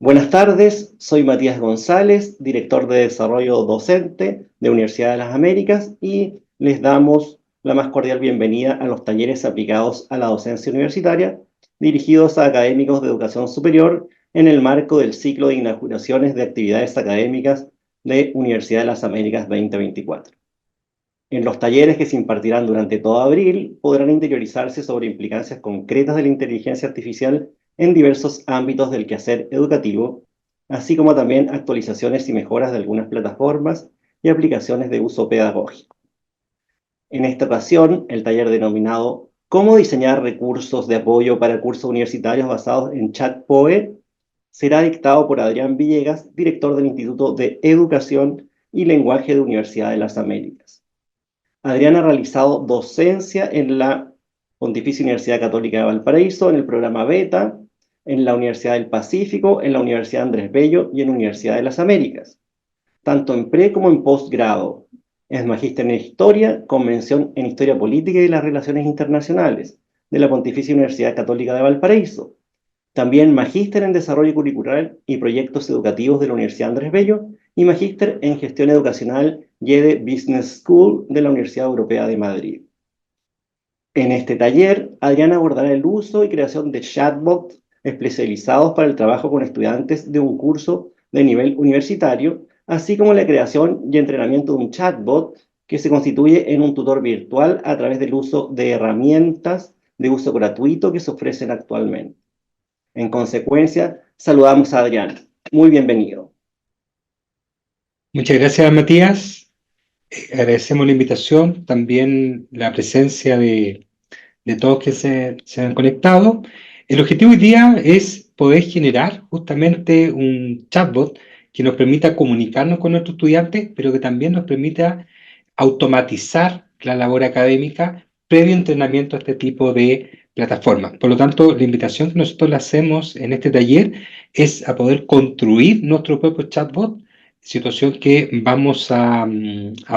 Buenas tardes, soy Matías González, director de Desarrollo Docente de Universidad de las Américas y les damos la más cordial bienvenida a los talleres aplicados a la docencia universitaria dirigidos a académicos de educación superior en el marco del ciclo de inauguraciones de actividades académicas de Universidad de las Américas 2024. En los talleres que se impartirán durante todo abril podrán interiorizarse sobre implicancias concretas de la inteligencia artificial en diversos ámbitos del quehacer educativo, así como también actualizaciones y mejoras de algunas plataformas y aplicaciones de uso pedagógico. En esta ocasión, el taller denominado ¿Cómo diseñar recursos de apoyo para cursos universitarios basados en ChatPOE? Será dictado por Adrián Villegas, director del Instituto de Educación y Lenguaje de Universidad de las Américas. Adrián ha realizado docencia en la Pontificia Universidad Católica de Valparaíso, en el programa Beta, en la Universidad del Pacífico, en la Universidad Andrés Bello y en la Universidad de las Américas, tanto en pre como en posgrado. Es magíster en Historia, con mención en Historia Política y las Relaciones Internacionales, de la Pontificia Universidad Católica de Valparaíso. También magíster en Desarrollo Curricular y Proyectos Educativos de la Universidad Andrés Bello y magíster en Gestión Educacional YEDE Business School de la Universidad Europea de Madrid. En este taller, Adrián abordará el uso y creación de chatbots especializados para el trabajo con estudiantes de un curso de nivel universitario, así como la creación y entrenamiento de un chatbot que se constituye en un tutor virtual a través del uso de herramientas de uso gratuito que se ofrecen actualmente. En consecuencia, saludamos a Adrián. Muy bienvenido. Muchas gracias, Matías. Agradecemos la invitación, también la presencia de todos que se han conectado. El objetivo hoy día es poder generar justamente un chatbot que nos permita comunicarnos con nuestros estudiantes, pero que también nos permita automatizar la labor académica previo entrenamiento a este tipo de plataformas. Por lo tanto, la invitación que nosotros le hacemos en este taller es a poder construir nuestro propio chatbot, situación que vamos a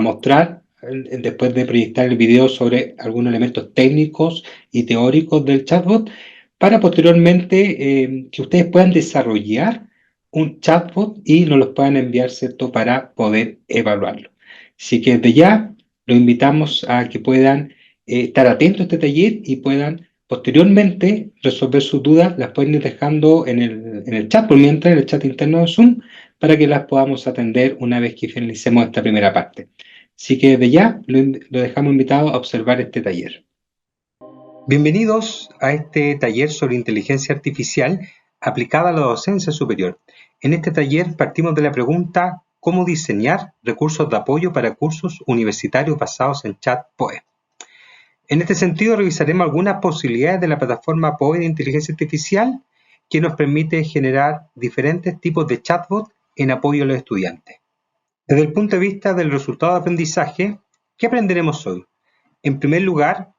mostrar después de proyectar el video sobre algunos elementos técnicos y teóricos del chatbot, para posteriormente que ustedes puedan desarrollar un chatbot y nos los puedan enviar, ¿cierto?, para poder evaluarlo. Así que desde ya los invitamos a que puedan estar atentos a este taller y puedan posteriormente resolver sus dudas. Las pueden ir dejando en el chat, por mientras, en el chat interno de Zoom, para que las podamos atender una vez que finalicemos esta primera parte. Así que desde ya lo dejamos invitado a observar este taller. Bienvenidos a este taller sobre inteligencia artificial aplicada a la docencia superior. En este taller partimos de la pregunta ¿cómo diseñar recursos de apoyo para cursos universitarios basados en ChatPOE? En este sentido revisaremos algunas posibilidades de la plataforma POE de inteligencia artificial que nos permite generar diferentes tipos de chatbot en apoyo a los estudiantes. Desde el punto de vista del resultado de aprendizaje, ¿qué aprenderemos hoy? En primer lugar,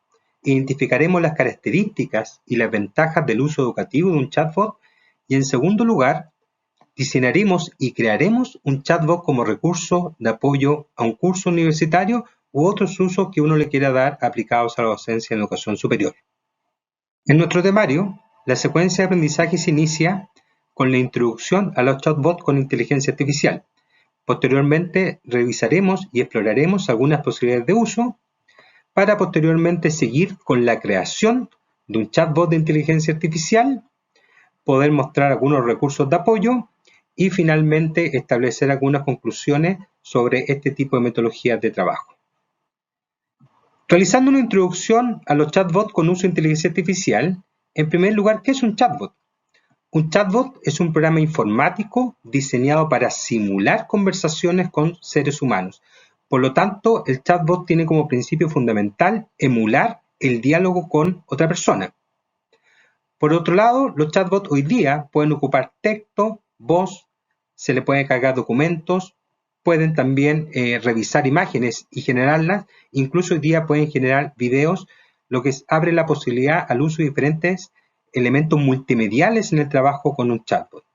identificaremos las características y las ventajas del uso educativo de un chatbot y en segundo lugar, diseñaremos y crearemos un chatbot como recurso de apoyo a un curso universitario u otros usos que uno le quiera dar aplicados a la docencia en educación superior. En nuestro temario, la secuencia de aprendizaje se inicia con la introducción a los chatbots con inteligencia artificial. Posteriormente revisaremos y exploraremos algunas posibilidades de uso para posteriormente seguir con la creación de un chatbot de inteligencia artificial, poder mostrar algunos recursos de apoyo y finalmente establecer algunas conclusiones sobre este tipo de metodologías de trabajo. Realizando una introducción a los chatbots con uso de inteligencia artificial, en primer lugar, ¿qué es un chatbot? Un chatbot es un programa informático diseñado para simular conversaciones con seres humanos. Por lo tanto, el chatbot tiene como principio fundamental emular el diálogo con otra persona. Por otro lado, los chatbots hoy día pueden ocupar texto, voz, se le pueden cargar documentos, pueden también revisar imágenes y generarlas, incluso hoy día pueden generar videos, lo que abre la posibilidad al uso de diferentes elementos multimediales en el trabajo con un chatbot.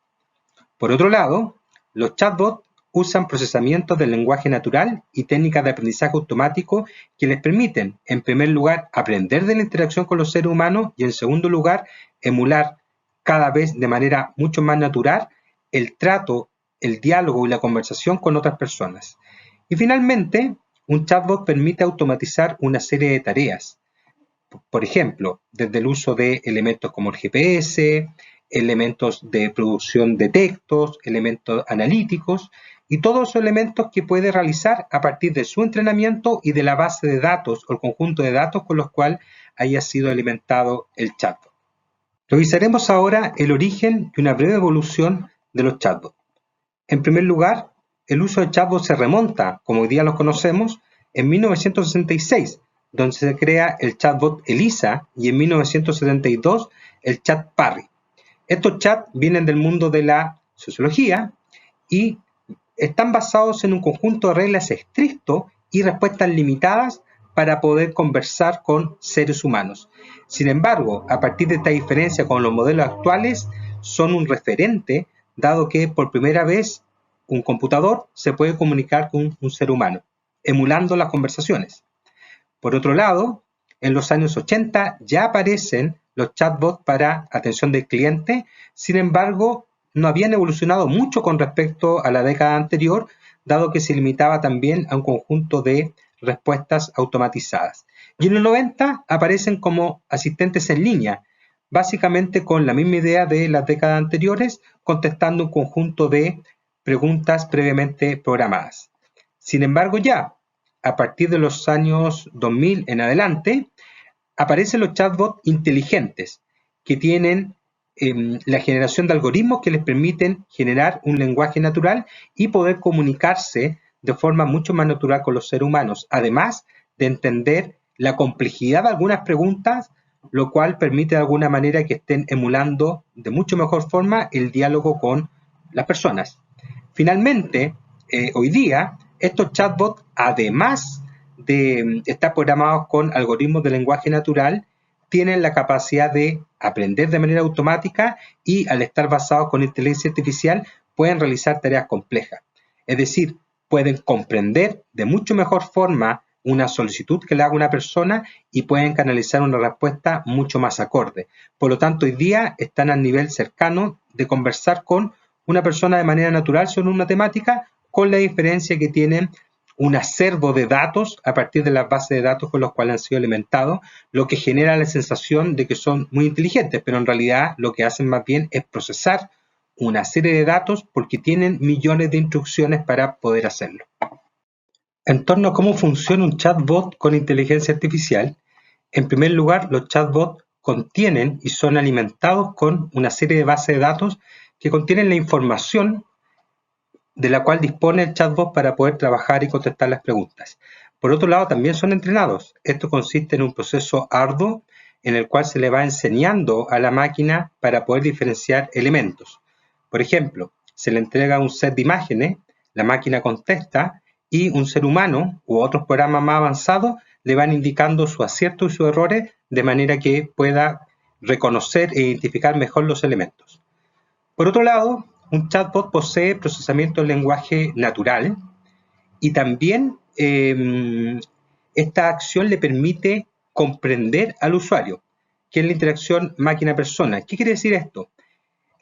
Por otro lado, los chatbots usan procesamientos del lenguaje natural y técnicas de aprendizaje automático que les permiten, en primer lugar, aprender de la interacción con los seres humanos y, en segundo lugar, emular cada vez de manera mucho más natural el trato, el diálogo y la conversación con otras personas. Y finalmente, un chatbot permite automatizar una serie de tareas. Por ejemplo, desde el uso de elementos como el GPS, elementos de producción de textos, elementos analíticos y todos esos elementos que puede realizar a partir de su entrenamiento y de la base de datos o el conjunto de datos con los cuales haya sido alimentado el chatbot. Revisaremos ahora el origen y una breve evolución de los chatbots. En primer lugar, el uso de chatbots se remonta, como hoy día los conocemos, en 1966, donde se crea el chatbot ELIZA y en 1972 el chat Parry. Estos chats vienen del mundo de la sociología y están basados en un conjunto de reglas estricto y respuestas limitadas para poder conversar con seres humanos. Sin embargo, a partir de esta diferencia con los modelos actuales, son un referente, dado que por primera vez un computador se puede comunicar con un ser humano, emulando las conversaciones. Por otro lado, en los años 80 ya aparecen los chatbots para atención del cliente, sin embargo, no habían evolucionado mucho con respecto a la década anterior, dado que se limitaba también a un conjunto de respuestas automatizadas. Y en los 90 aparecen como asistentes en línea, básicamente con la misma idea de las décadas anteriores, contestando un conjunto de preguntas previamente programadas. Sin embargo, ya a partir de los años 2000 en adelante, aparecen los chatbots inteligentes, que tienen la generación de algoritmos que les permiten generar un lenguaje natural y poder comunicarse de forma mucho más natural con los seres humanos, además de entender la complejidad de algunas preguntas, lo cual permite de alguna manera que estén emulando de mucho mejor forma el diálogo con las personas. Finalmente, hoy día, estos chatbots, además de estar programados con algoritmos de lenguaje natural, tienen la capacidad de aprender de manera automática y al estar basados con inteligencia artificial pueden realizar tareas complejas. Es decir, pueden comprender de mucho mejor forma una solicitud que le haga una persona y pueden canalizar una respuesta mucho más acorde. Por lo tanto, hoy día están al nivel cercano de conversar con una persona de manera natural sobre una temática, con la diferencia que tienen un acervo de datos a partir de las bases de datos con los cuales han sido alimentados, lo que genera la sensación de que son muy inteligentes, pero en realidad lo que hacen más bien es procesar una serie de datos porque tienen millones de instrucciones para poder hacerlo. En torno a cómo funciona un chatbot con inteligencia artificial, en primer lugar, los chatbots contienen y son alimentados con una serie de bases de datos que contienen la información de la cual dispone el chatbot para poder trabajar y contestar las preguntas. Por otro lado, también son entrenados. Esto consiste en un proceso arduo en el cual se le va enseñando a la máquina para poder diferenciar elementos. Por ejemplo, se le entrega un set de imágenes, la máquina contesta y un ser humano u otros programas más avanzados le van indicando sus aciertos y sus errores de manera que pueda reconocer e identificar mejor los elementos. Por otro lado, un chatbot posee procesamiento del lenguaje natural y también esta acción le permite comprender al usuario, que es la interacción máquina-persona. ¿Qué quiere decir esto?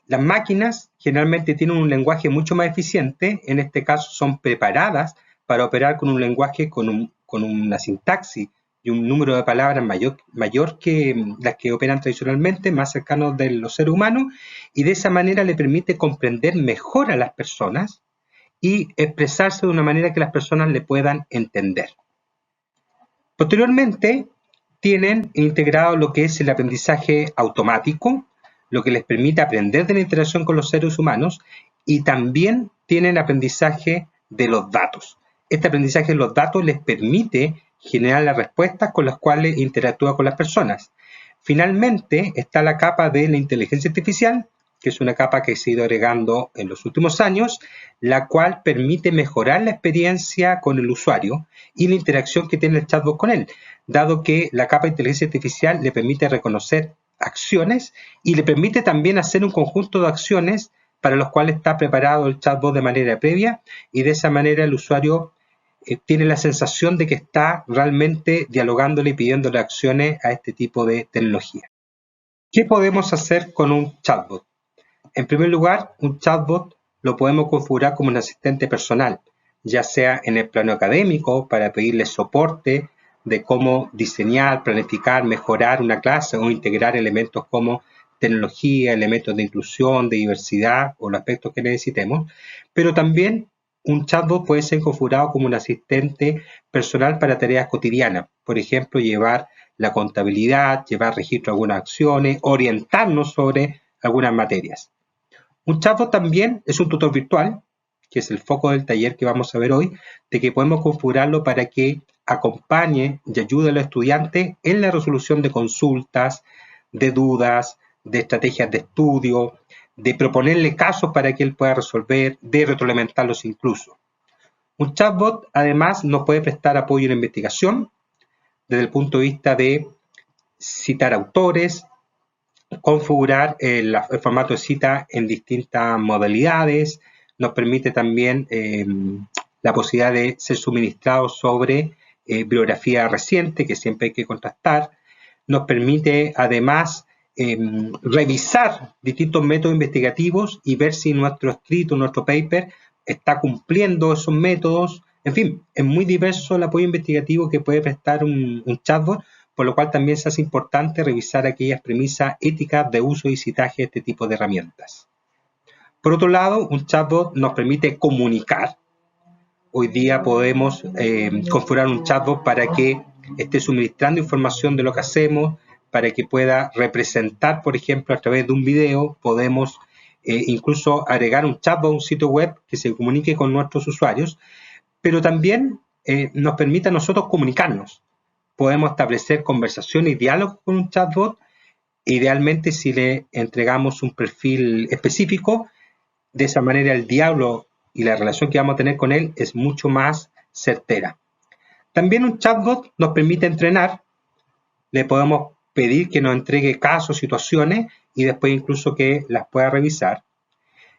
Las máquinas generalmente tienen un lenguaje mucho más eficiente, en este caso son preparadas para operar con un lenguaje con una sintaxis y un número de palabras mayor que las que operan tradicionalmente, más cercanos de los seres humanos, y de esa manera le permite comprender mejor a las personas y expresarse de una manera que las personas le puedan entender. Posteriormente, tienen integrado lo que es el aprendizaje automático, lo que les permite aprender de la interacción con los seres humanos, y también tienen aprendizaje de los datos. Este aprendizaje de los datos les permite generar las respuestas con las cuales interactúa con las personas. Finalmente está la capa de la inteligencia artificial, que es una capa que se ha ido agregando en los últimos años, la cual permite mejorar la experiencia con el usuario y la interacción que tiene el chatbot con él, dado que la capa de inteligencia artificial le permite reconocer acciones y le permite también hacer un conjunto de acciones para los cuales está preparado el chatbot de manera previa, y de esa manera el usuario tiene la sensación de que está realmente dialogándole y pidiéndole acciones a este tipo de tecnología. ¿Qué podemos hacer con un chatbot? En primer lugar, un chatbot lo podemos configurar como un asistente personal, ya sea en el plano académico para pedirle soporte de cómo diseñar, planificar, mejorar una clase o integrar elementos como tecnología, elementos de inclusión, de diversidad o los aspectos que necesitemos, pero también un chatbot puede ser configurado como un asistente personal para tareas cotidianas, por ejemplo, llevar la contabilidad, llevar registro de algunas acciones, orientarnos sobre algunas materias. Un chatbot también es un tutor virtual, que es el foco del taller que vamos a ver hoy, de que podemos configurarlo para que acompañe y ayude a los estudiantes en la resolución de consultas, de dudas, de estrategias de estudio, de proponerle casos para que él pueda resolver, de retroalimentarlos incluso. Un chatbot además nos puede prestar apoyo en la investigación desde el punto de vista de citar autores, configurar el formato de cita en distintas modalidades, nos permite también la posibilidad de ser suministrado sobre bibliografía reciente, que siempre hay que contrastar, nos permite además revisar distintos métodos investigativos y ver si nuestro escrito, nuestro paper, está cumpliendo esos métodos. En fin, es muy diverso el apoyo investigativo que puede prestar un chatbot, por lo cual también se hace importante revisar aquellas premisas éticas de uso y citaje de este tipo de herramientas. Por otro lado, un chatbot nos permite comunicar. Hoy día podemos configurar un chatbot para que esté suministrando información de lo que hacemos, para que pueda representar, por ejemplo, a través de un video, podemos incluso agregar un chatbot a un sitio web que se comunique con nuestros usuarios, pero también nos permite a nosotros comunicarnos. Podemos establecer conversación y diálogo con un chatbot, idealmente si le entregamos un perfil específico. De esa manera el diálogo y la relación que vamos a tener con él es mucho más certera. También un chatbot nos permite entrenar. Le podemos pedir que nos entregue casos, situaciones y después incluso que las pueda revisar.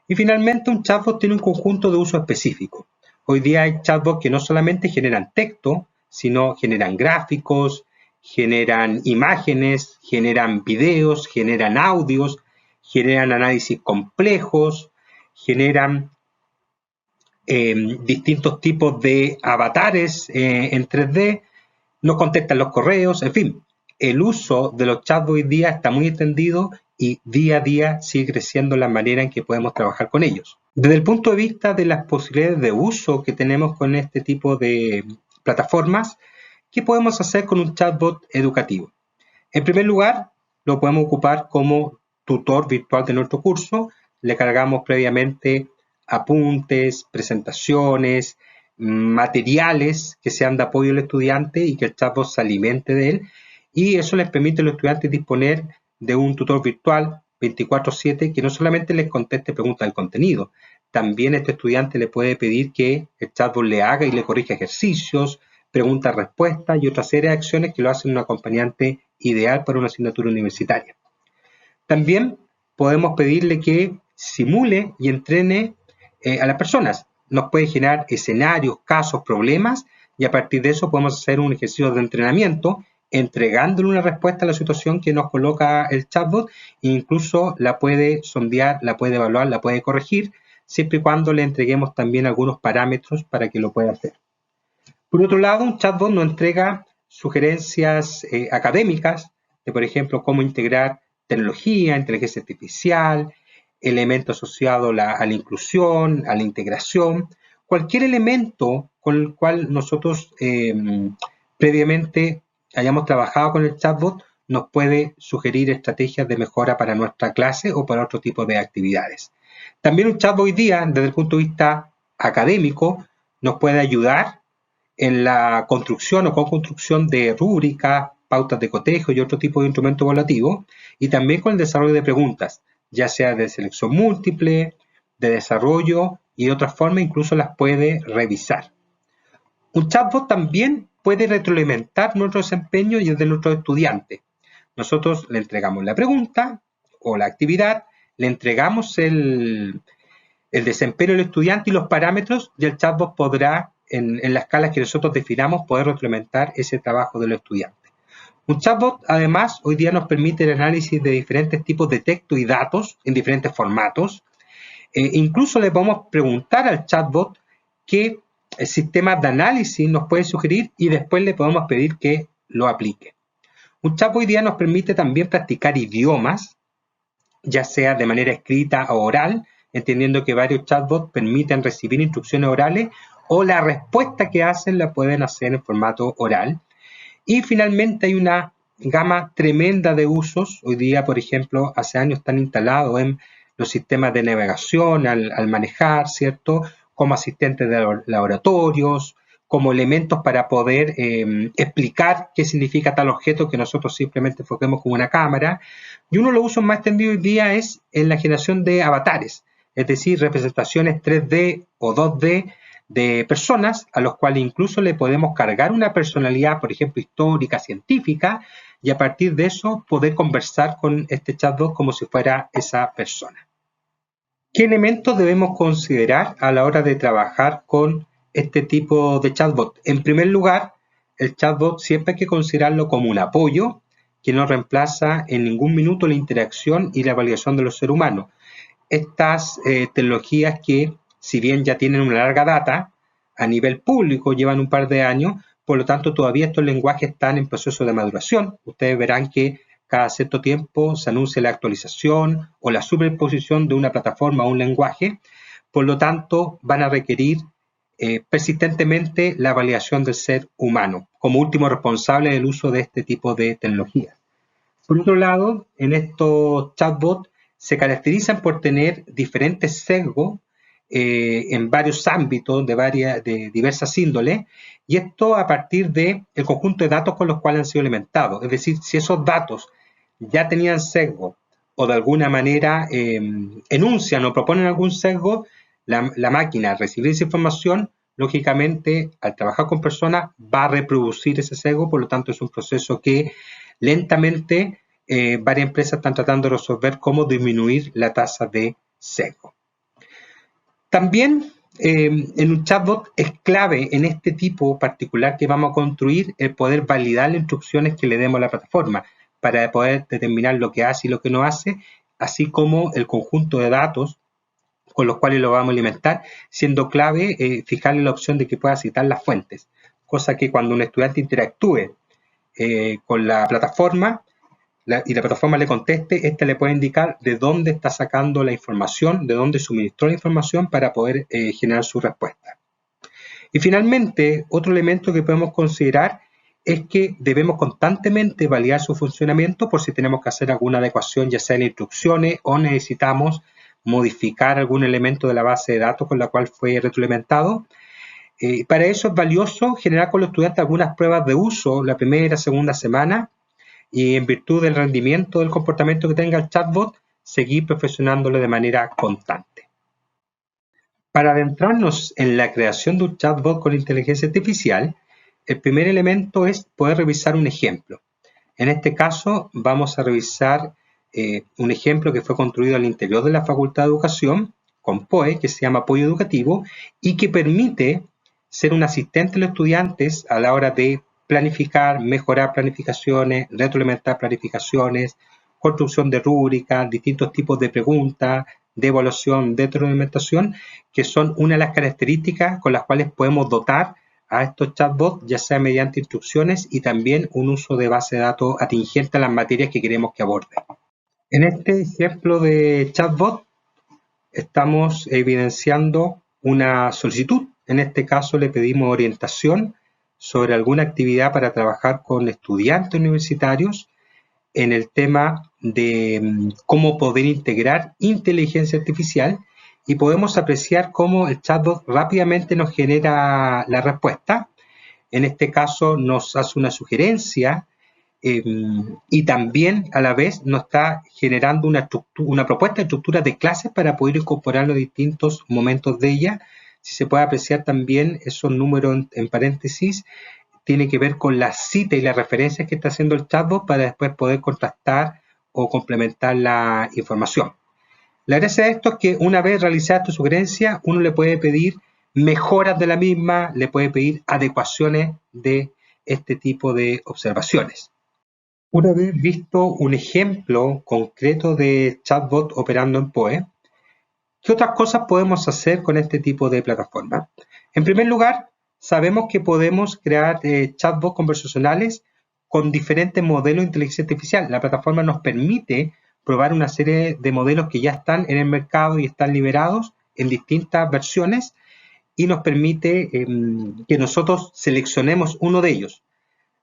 Y finalmente un chatbot tiene un conjunto de uso específico. Hoy día hay chatbots que no solamente generan texto, sino generan gráficos, generan imágenes, generan videos, generan audios, generan análisis complejos, generan distintos tipos de avatares en 3D, nos contestan los correos, en fin. El uso de los chatbots hoy día está muy extendido y día a día sigue creciendo la manera en que podemos trabajar con ellos. Desde el punto de vista de las posibilidades de uso que tenemos con este tipo de plataformas, ¿qué podemos hacer con un chatbot educativo? En primer lugar, lo podemos ocupar como tutor virtual de nuestro curso. Le cargamos previamente apuntes, presentaciones, materiales que sean de apoyo al estudiante y que el chatbot se alimente de él. Y eso les permite a los estudiantes disponer de un tutor virtual 24/7 que no solamente les conteste preguntas del contenido, también este estudiante le puede pedir que el chatbot le haga y le corrija ejercicios, preguntas, respuestas y otra serie de acciones que lo hacen un acompañante ideal para una asignatura universitaria. También podemos pedirle que simule y entrene a las personas. Nos puede generar escenarios, casos, problemas y a partir de eso podemos hacer un ejercicio de entrenamiento entregándole una respuesta a la situación que nos coloca el chatbot e incluso la puede sondear, la puede evaluar, la puede corregir, siempre y cuando le entreguemos también algunos parámetros para que lo pueda hacer. Por otro lado, un chatbot nos entrega sugerencias académicas de, por ejemplo, cómo integrar tecnología, inteligencia artificial, elementos asociados a la inclusión, a la integración, cualquier elemento con el cual nosotros previamente hayamos trabajado con el chatbot nos puede sugerir estrategias de mejora para nuestra clase o para otro tipo de actividades. También un chatbot hoy día, desde el punto de vista académico, nos puede ayudar en la construcción o co-construcción de rúbricas, pautas de cotejo y otro tipo de instrumentos evaluativos, y también con el desarrollo de preguntas, ya sea de selección múltiple, de desarrollo y de otra forma incluso las puede revisar. Un chatbot también puede retroalimentar nuestro desempeño y el de nuestros estudiantes. Nosotros le entregamos la pregunta o la actividad, le entregamos el desempeño del estudiante y los parámetros y el chatbot podrá, en la escala que nosotros definamos, poder retroalimentar ese trabajo de los estudiantes. Un chatbot, además, hoy día nos permite el análisis de diferentes tipos de texto y datos en diferentes formatos. Incluso le podemos preguntar al chatbot qué sistemas de análisis nos puede sugerir y después le podemos pedir que lo aplique. Un chatbot hoy día nos permite también practicar idiomas, ya sea de manera escrita o oral, entendiendo que varios chatbots permiten recibir instrucciones orales o la respuesta que hacen la pueden hacer en formato oral. Y finalmente hay una gama tremenda de usos. Hoy día, por ejemplo, hace años están instalados en los sistemas de navegación al manejar, ¿cierto? Como asistentes de laboratorios, como elementos para poder explicar qué significa tal objeto que nosotros simplemente enfoquemos con una cámara. Y uno de los usos más extendidos hoy día es en la generación de avatares, es decir, representaciones 3D o 2D de personas a los cuales incluso le podemos cargar una personalidad, por ejemplo, histórica, científica, y a partir de eso poder conversar con este chatbot como si fuera esa persona. ¿Qué elementos debemos considerar a la hora de trabajar con este tipo de chatbot? En primer lugar, el chatbot siempre hay que considerarlo como un apoyo que no reemplaza en ningún minuto la interacción y la validación de los seres humanos. Estas tecnologías que, si bien ya tienen una larga data, a nivel público llevan un par de años, por lo tanto todavía estos lenguajes están en proceso de maduración. Ustedes verán que cada cierto tiempo se anuncia la actualización o la superposición de una plataforma a un lenguaje, por lo tanto van a requerir persistentemente la validación del ser humano como último responsable del uso de este tipo de tecnologías. Por otro lado, en estos chatbots se caracterizan por tener diferentes sesgos en varios ámbitos de diversas índoles, y esto a partir del conjunto de datos con los cuales han sido alimentados. Es decir, si esos datos ya tenían sesgo o de alguna manera enuncian o proponen algún sesgo, la máquina al recibir esa información, lógicamente, al trabajar con personas, va a reproducir ese sesgo, por lo tanto es un proceso que lentamente varias empresas están tratando de resolver cómo disminuir la tasa de sesgo. También en un chatbot es clave en este tipo particular que vamos a construir el poder validar las instrucciones que le demos a la plataforma para poder determinar lo que hace y lo que no hace, así como el conjunto de datos con los cuales lo vamos a alimentar, siendo clave fijarle la opción de que pueda citar las fuentes, cosa que cuando un estudiante interactúe con la plataforma y la plataforma le conteste, esta le puede indicar de dónde está sacando la información, de dónde suministró la información para poder generar su respuesta. Y finalmente, otro elemento que podemos considerar es que debemos constantemente validar su funcionamiento por si tenemos que hacer alguna adecuación, ya sea en instrucciones o necesitamos modificar algún elemento de la base de datos con la cual fue retroalimentado. Para eso es valioso generar con los estudiantes algunas pruebas de uso la primera, segunda semana, y en virtud del rendimiento del comportamiento que tenga el chatbot, seguir perfeccionándolo de manera constante. Para adentrarnos en la creación de un chatbot con inteligencia artificial, el primer elemento es poder revisar un ejemplo. En este caso vamos a revisar un ejemplo que fue construido al interior de la Facultad de Educación con POE, que se llama Apoyo Educativo, y que permite ser un asistente de los estudiantes a la hora de planificar, mejorar planificaciones, retroalimentar planificaciones, construcción de rúbricas, distintos tipos de preguntas, de evaluación, de retroalimentación, que son una de las características con las cuales podemos dotar a estos chatbots, ya sea mediante instrucciones y también un uso de base de datos atingente a las materias que queremos que aborden. En este ejemplo de chatbot estamos evidenciando una solicitud. En este caso le pedimos orientación sobre alguna actividad para trabajar con estudiantes universitarios en el tema de cómo poder integrar inteligencia artificial, y podemos apreciar cómo el chatbot rápidamente nos genera la respuesta. En este caso nos hace una sugerencia y también a la vez nos está generando una propuesta de estructura de clases para poder incorporar los distintos momentos de ella. Si se puede apreciar también esos números en paréntesis, tiene que ver con la cita y las referencias que está haciendo el chatbot para después poder contrastar o complementar la información. La gracia de esto es que una vez realizada esta sugerencia, uno le puede pedir mejoras de la misma, le puede pedir adecuaciones de este tipo de observaciones. Una vez visto un ejemplo concreto de chatbot operando en POE, ¿Qué otras cosas podemos hacer con este tipo de plataforma? En primer lugar, sabemos que podemos crear chatbots conversacionales con diferentes modelos de inteligencia artificial. La plataforma nos permite probar una serie de modelos que ya están en el mercado y están liberados en distintas versiones y nos permite que nosotros seleccionemos uno de ellos.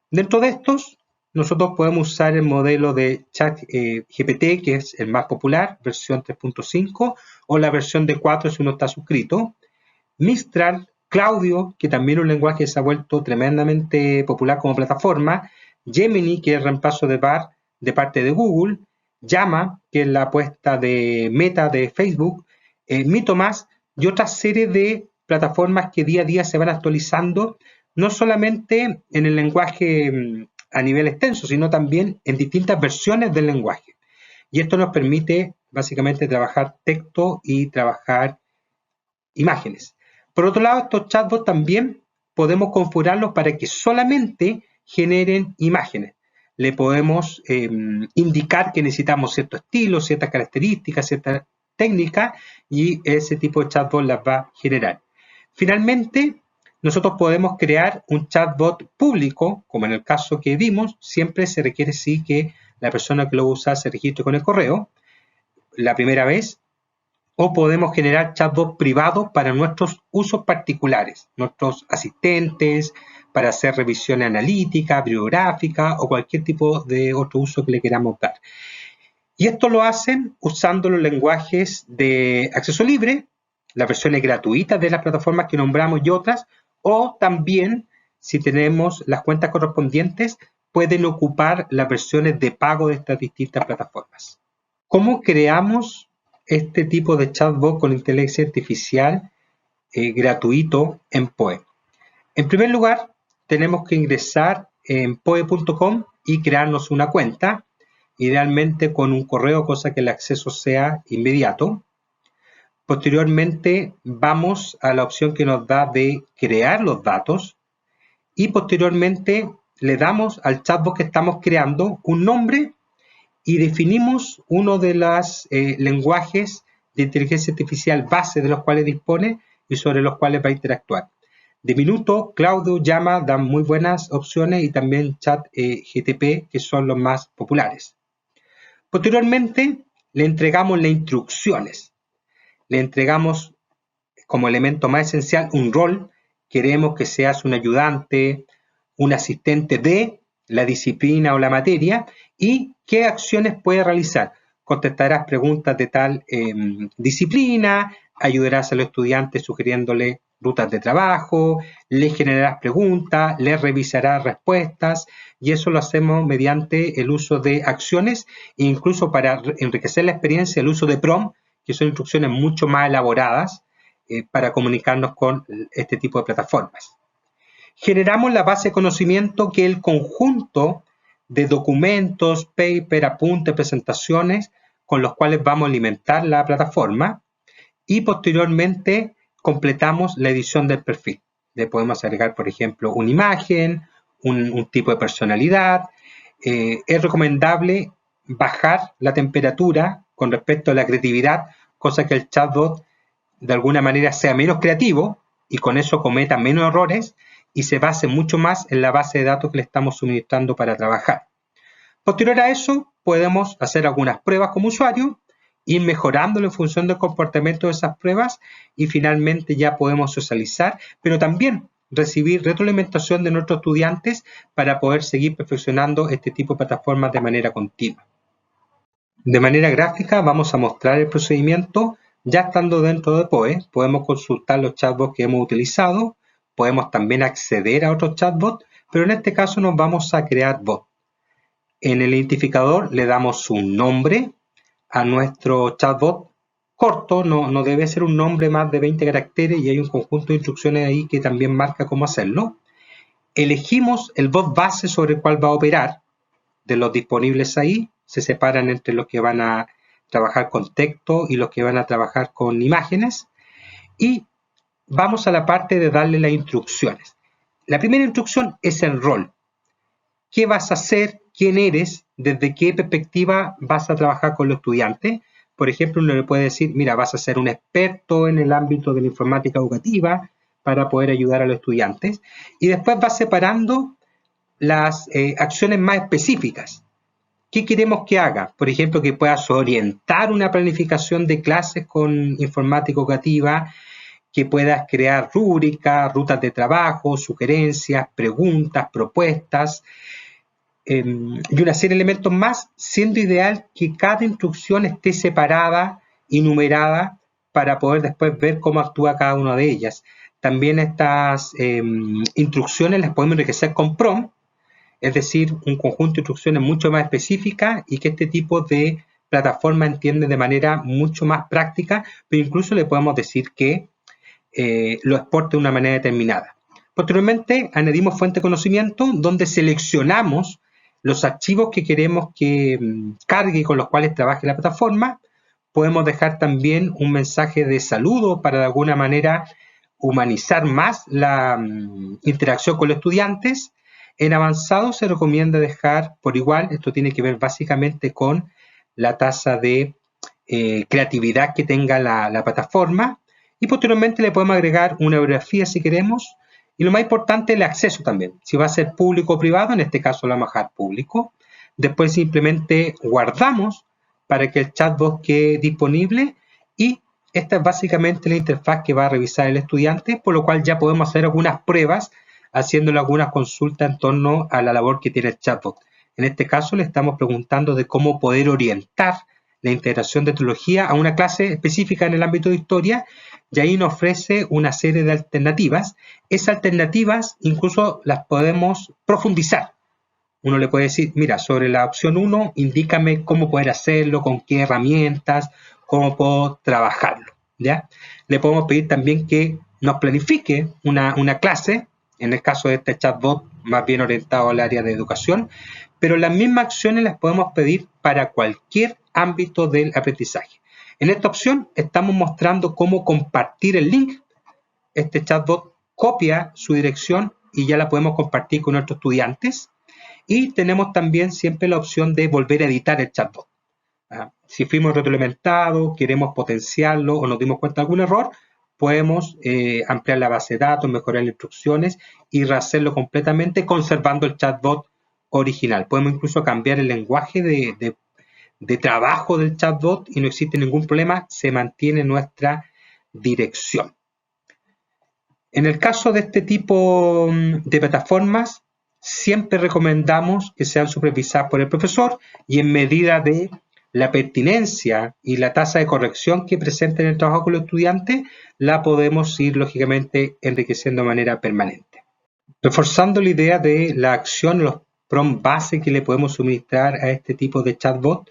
Dentro de estos, nosotros podemos usar el modelo de ChatGPT, que es el más popular, versión 3.5, o la versión de 4 si uno está suscrito. Mistral, Claudio, que también es un lenguaje que se ha vuelto tremendamente popular como plataforma. Gemini, que es el reemplazo de Bard de parte de Google. Llama, que es la apuesta de Meta de Facebook. Mitomas y otra serie de plataformas que día a día se van actualizando, no solamente en el lenguaje a nivel extenso, sino también en distintas versiones del lenguaje. Y esto nos permite básicamente trabajar texto y trabajar imágenes. Por otro lado, estos chatbots también podemos configurarlos para que solamente generen imágenes. Le podemos indicar que necesitamos cierto estilo, ciertas características, cierta técnica, y ese tipo de chatbot las va a generar. Finalmente, nosotros podemos crear un chatbot público, como en el caso que vimos. Siempre se requiere sí que la persona que lo usa se registre con el correo la primera vez, o podemos generar chatbots privados para nuestros usos particulares, nuestros asistentes, para hacer revisiones analíticas, bibliográficas o cualquier tipo de otro uso que le queramos dar. Y esto lo hacen usando los lenguajes de acceso libre, las versiones gratuitas de las plataformas que nombramos y otras, o también, si tenemos las cuentas correspondientes, pueden ocupar las versiones de pago de estas distintas plataformas. ¿Cómo creamos este tipo de chatbot con inteligencia artificial gratuito en POE? En primer lugar, tenemos que ingresar en poe.com y crearnos una cuenta, idealmente con un correo, cosa que el acceso sea inmediato. Posteriormente vamos a la opción que nos da de crear los datos y posteriormente le damos al chatbot que estamos creando un nombre y definimos uno de los lenguajes de inteligencia artificial base de los cuales dispone y sobre los cuales va a interactuar. De minuto, Claudio, Llama dan muy buenas opciones y también ChatGPT, que son los más populares. Posteriormente, le entregamos las instrucciones. Le entregamos como elemento más esencial un rol. Queremos que seas un ayudante, un asistente de la disciplina o la materia y qué acciones puede realizar. Contestarás preguntas de tal disciplina, ayudarás a los estudiantes sugiriéndole rutas de trabajo, le generarás preguntas, le revisarás respuestas y eso lo hacemos mediante el uso de acciones e incluso para enriquecer la experiencia el uso de prompt, que son instrucciones mucho más elaboradas para comunicarnos con este tipo de plataformas. Generamos la base de conocimiento, que es el conjunto de documentos, paper, apuntes, presentaciones con los cuales vamos a alimentar la plataforma y posteriormente completamos la edición del perfil. Le podemos agregar, por ejemplo, una imagen, un tipo de personalidad. Es recomendable bajar la temperatura con respecto a la creatividad, cosa que el chatbot de alguna manera sea menos creativo y con eso cometa menos errores y se base mucho más en la base de datos que le estamos suministrando para trabajar. Posterior a eso, podemos hacer algunas pruebas como usuario, ir mejorándolo en función del comportamiento de esas pruebas y finalmente ya podemos socializar, pero también recibir retroalimentación de nuestros estudiantes para poder seguir perfeccionando este tipo de plataformas de manera continua. De manera gráfica vamos a mostrar el procedimiento. Ya estando dentro de POE, podemos consultar los chatbots que hemos utilizado, podemos también acceder a otros chatbots, pero en este caso nos vamos a crear bot. En el identificador le damos un nombre a nuestro chatbot corto, no debe ser un nombre más de 20 caracteres y hay un conjunto de instrucciones ahí que también marca cómo hacerlo. Elegimos el bot base sobre el cual va a operar. De los disponibles ahí, se separan entre los que van a trabajar con texto y los que van a trabajar con imágenes. Y vamos a la parte de darle las instrucciones. La primera instrucción es el rol. ¿Qué vas a hacer? ¿Quién eres? ¿Desde qué perspectiva vas a trabajar con los estudiantes? Por ejemplo, uno le puede decir, mira, vas a ser un experto en el ámbito de la informática educativa para poder ayudar a los estudiantes. Y después va separando las acciones más específicas. ¿Qué queremos que haga? Por ejemplo, que puedas orientar una planificación de clases con informática educativa, que puedas crear rúbricas, rutas de trabajo, sugerencias, preguntas, propuestas, y una serie de elementos más, siendo ideal que cada instrucción esté separada y numerada para poder después ver cómo actúa cada una de ellas. También estas instrucciones las podemos enriquecer con prompt, es decir, un conjunto de instrucciones mucho más específicas y que este tipo de plataforma entiende de manera mucho más práctica, pero incluso le podemos decir que lo exporte de una manera determinada. Posteriormente, añadimos fuente de conocimiento, donde seleccionamos los archivos que queremos que cargue y con los cuales trabaje la plataforma. Podemos dejar también un mensaje de saludo para de alguna manera humanizar más la interacción con los estudiantes. En avanzado se recomienda dejar por igual, esto tiene que ver básicamente con la tasa de creatividad que tenga la plataforma, y posteriormente le podemos agregar una bibliografía si queremos, y lo más importante, el acceso también. Si va a ser público o privado, en este caso lo vamos a dejar público. Después simplemente guardamos para que el chatbot quede disponible, y esta es básicamente la interfaz que va a revisar el estudiante, por lo cual ya podemos hacer algunas pruebas haciéndole algunas consultas en torno a la labor que tiene el chatbot. En este caso le estamos preguntando de cómo poder orientar la integración de tecnología a una clase específica en el ámbito de historia, y ahí nos ofrece una serie de alternativas. Esas alternativas incluso las podemos profundizar. Uno le puede decir, mira, sobre la opción 1, indícame cómo poder hacerlo, con qué herramientas, cómo puedo trabajarlo, ¿ya? Le podemos pedir también que nos planifique una clase, en el caso de este chatbot más bien orientado al área de educación, pero las mismas acciones las podemos pedir para cualquier ámbito del aprendizaje. En esta opción estamos mostrando cómo compartir el link. Este chatbot copia su dirección y ya la podemos compartir con nuestros estudiantes. Y tenemos también siempre la opción de volver a editar el chatbot. Si fuimos retroalimentados, queremos potenciarlo o nos dimos cuenta de algún error, podemos ampliar la base de datos, mejorar las instrucciones y rehacerlo completamente conservando el chatbot original. Podemos incluso cambiar el lenguaje de trabajo del chatbot y no existe ningún problema, se mantiene nuestra dirección. En el caso de este tipo de plataformas, siempre recomendamos que sean supervisadas por el profesor y en medida de la pertinencia y la tasa de corrección que presenten el trabajo con los estudiantes, la podemos ir lógicamente enriqueciendo de manera permanente. Reforzando la idea de la acción, los prompts base que le podemos suministrar a este tipo de chatbot,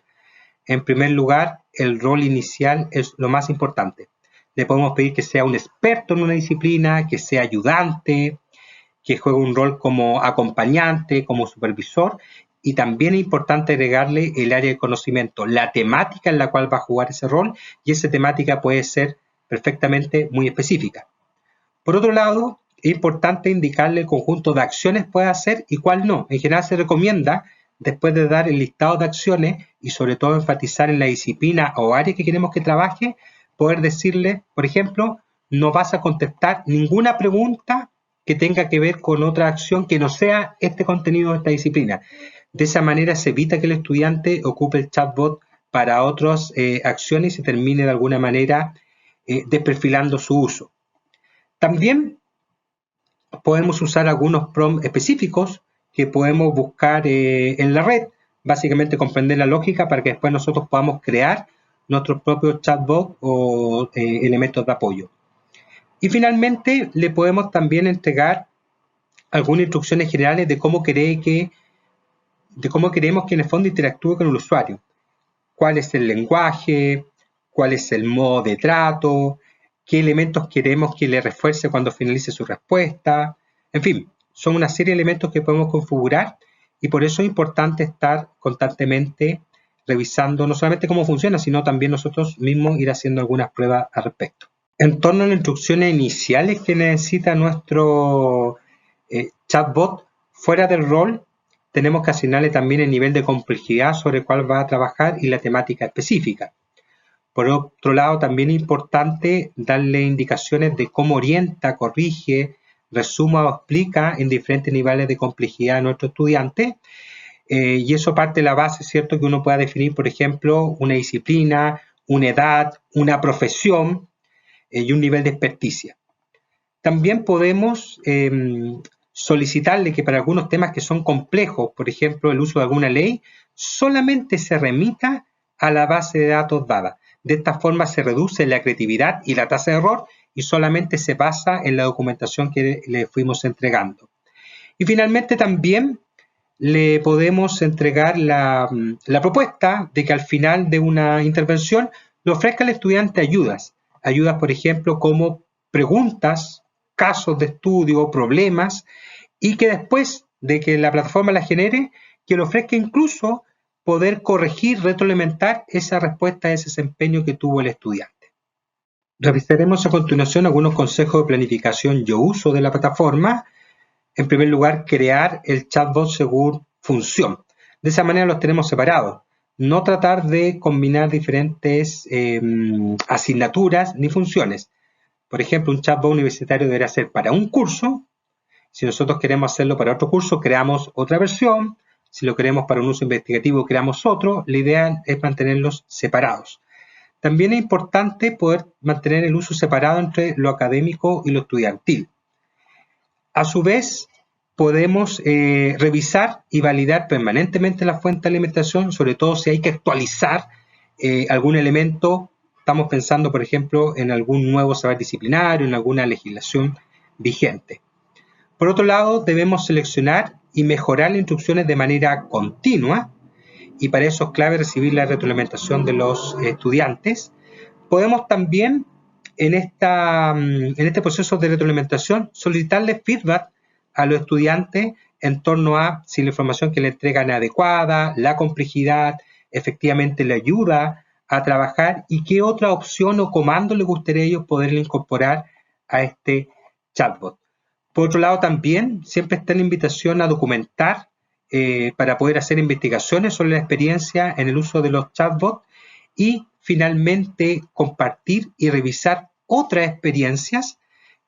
en primer lugar, el rol inicial es lo más importante. Le podemos pedir que sea un experto en una disciplina, que sea ayudante, que juegue un rol como acompañante, como supervisor, y también es importante agregarle el área de conocimiento, la temática en la cual va a jugar ese rol, y esa temática puede ser perfectamente muy específica. Por otro lado, es importante indicarle el conjunto de acciones que puede hacer y cuál no. En general se recomienda, después de dar el listado de acciones y sobre todo enfatizar en la disciplina o área que queremos que trabaje, poder decirle, por ejemplo, no vas a contestar ninguna pregunta que tenga que ver con otra acción que no sea este contenido de esta disciplina. De esa manera se evita que el estudiante ocupe el chatbot para otras acciones y se termine de alguna manera desperfilando su uso. También podemos usar algunos prompts específicos que podemos buscar en la red, básicamente comprender la lógica para que después nosotros podamos crear nuestros propios chatbots o elementos de apoyo. Y finalmente le podemos también entregar algunas instrucciones generales de cómo queremos que en el fondo interactúe con el usuario. Cuál es el lenguaje, cuál es el modo de trato, qué elementos queremos que le refuerce cuando finalice su respuesta. En fin, son una serie de elementos que podemos configurar y por eso es importante estar constantemente revisando no solamente cómo funciona, sino también nosotros mismos ir haciendo algunas pruebas al respecto. En torno a las instrucciones iniciales que necesita nuestro chatbot, fuera del rol, tenemos que asignarle también el nivel de complejidad sobre el cual va a trabajar y la temática específica. Por otro lado, también es importante darle indicaciones de cómo orienta, corrige, resuma o explica en diferentes niveles de complejidad a nuestro estudiante. Y eso parte de la base, ¿cierto? Que uno pueda definir, por ejemplo, una disciplina, una edad, una profesión y un nivel de experticia. También podemos solicitarle que para algunos temas que son complejos, por ejemplo, el uso de alguna ley, solamente se remita a la base de datos dada. De esta forma se reduce la creatividad y la tasa de error y solamente se basa en la documentación que le fuimos entregando. Y finalmente también le podemos entregar la propuesta de que al final de una intervención le ofrezca al estudiante ayudas. Ayudas, por ejemplo, como preguntas, casos de estudio, problemas, y que después de que la plataforma la genere, que le ofrezca incluso poder corregir, retroalimentar esa respuesta, ese desempeño que tuvo el estudiante. Revisaremos a continuación algunos consejos de planificación y uso de la plataforma. En primer lugar, crear el chatbot según función. De esa manera los tenemos separados. No tratar de combinar diferentes asignaturas ni funciones. Por ejemplo, un chatbot universitario deberá ser para un curso. Si nosotros queremos hacerlo para otro curso, creamos otra versión. Si lo queremos para un uso investigativo, creamos otro. La idea es mantenerlos separados. También es importante poder mantener el uso separado entre lo académico y lo estudiantil. A su vez, podemos revisar y validar permanentemente la fuente de alimentación, sobre todo si hay que actualizar algún elemento. Estamos pensando, por ejemplo, en algún nuevo saber disciplinario, en alguna legislación vigente. Por otro lado, debemos seleccionar y mejorar las instrucciones de manera continua, y para eso es clave recibir la retroalimentación de los estudiantes. Podemos también, en este proceso de retroalimentación, solicitarle feedback a los estudiantes en torno a si la información que le entregan es adecuada, la complejidad, efectivamente le ayuda a trabajar y qué otra opción o comando les gustaría a ellos poder incorporar a este chatbot. Por otro lado, también siempre está la invitación a documentar para poder hacer investigaciones sobre la experiencia en el uso de los chatbots y finalmente compartir y revisar otras experiencias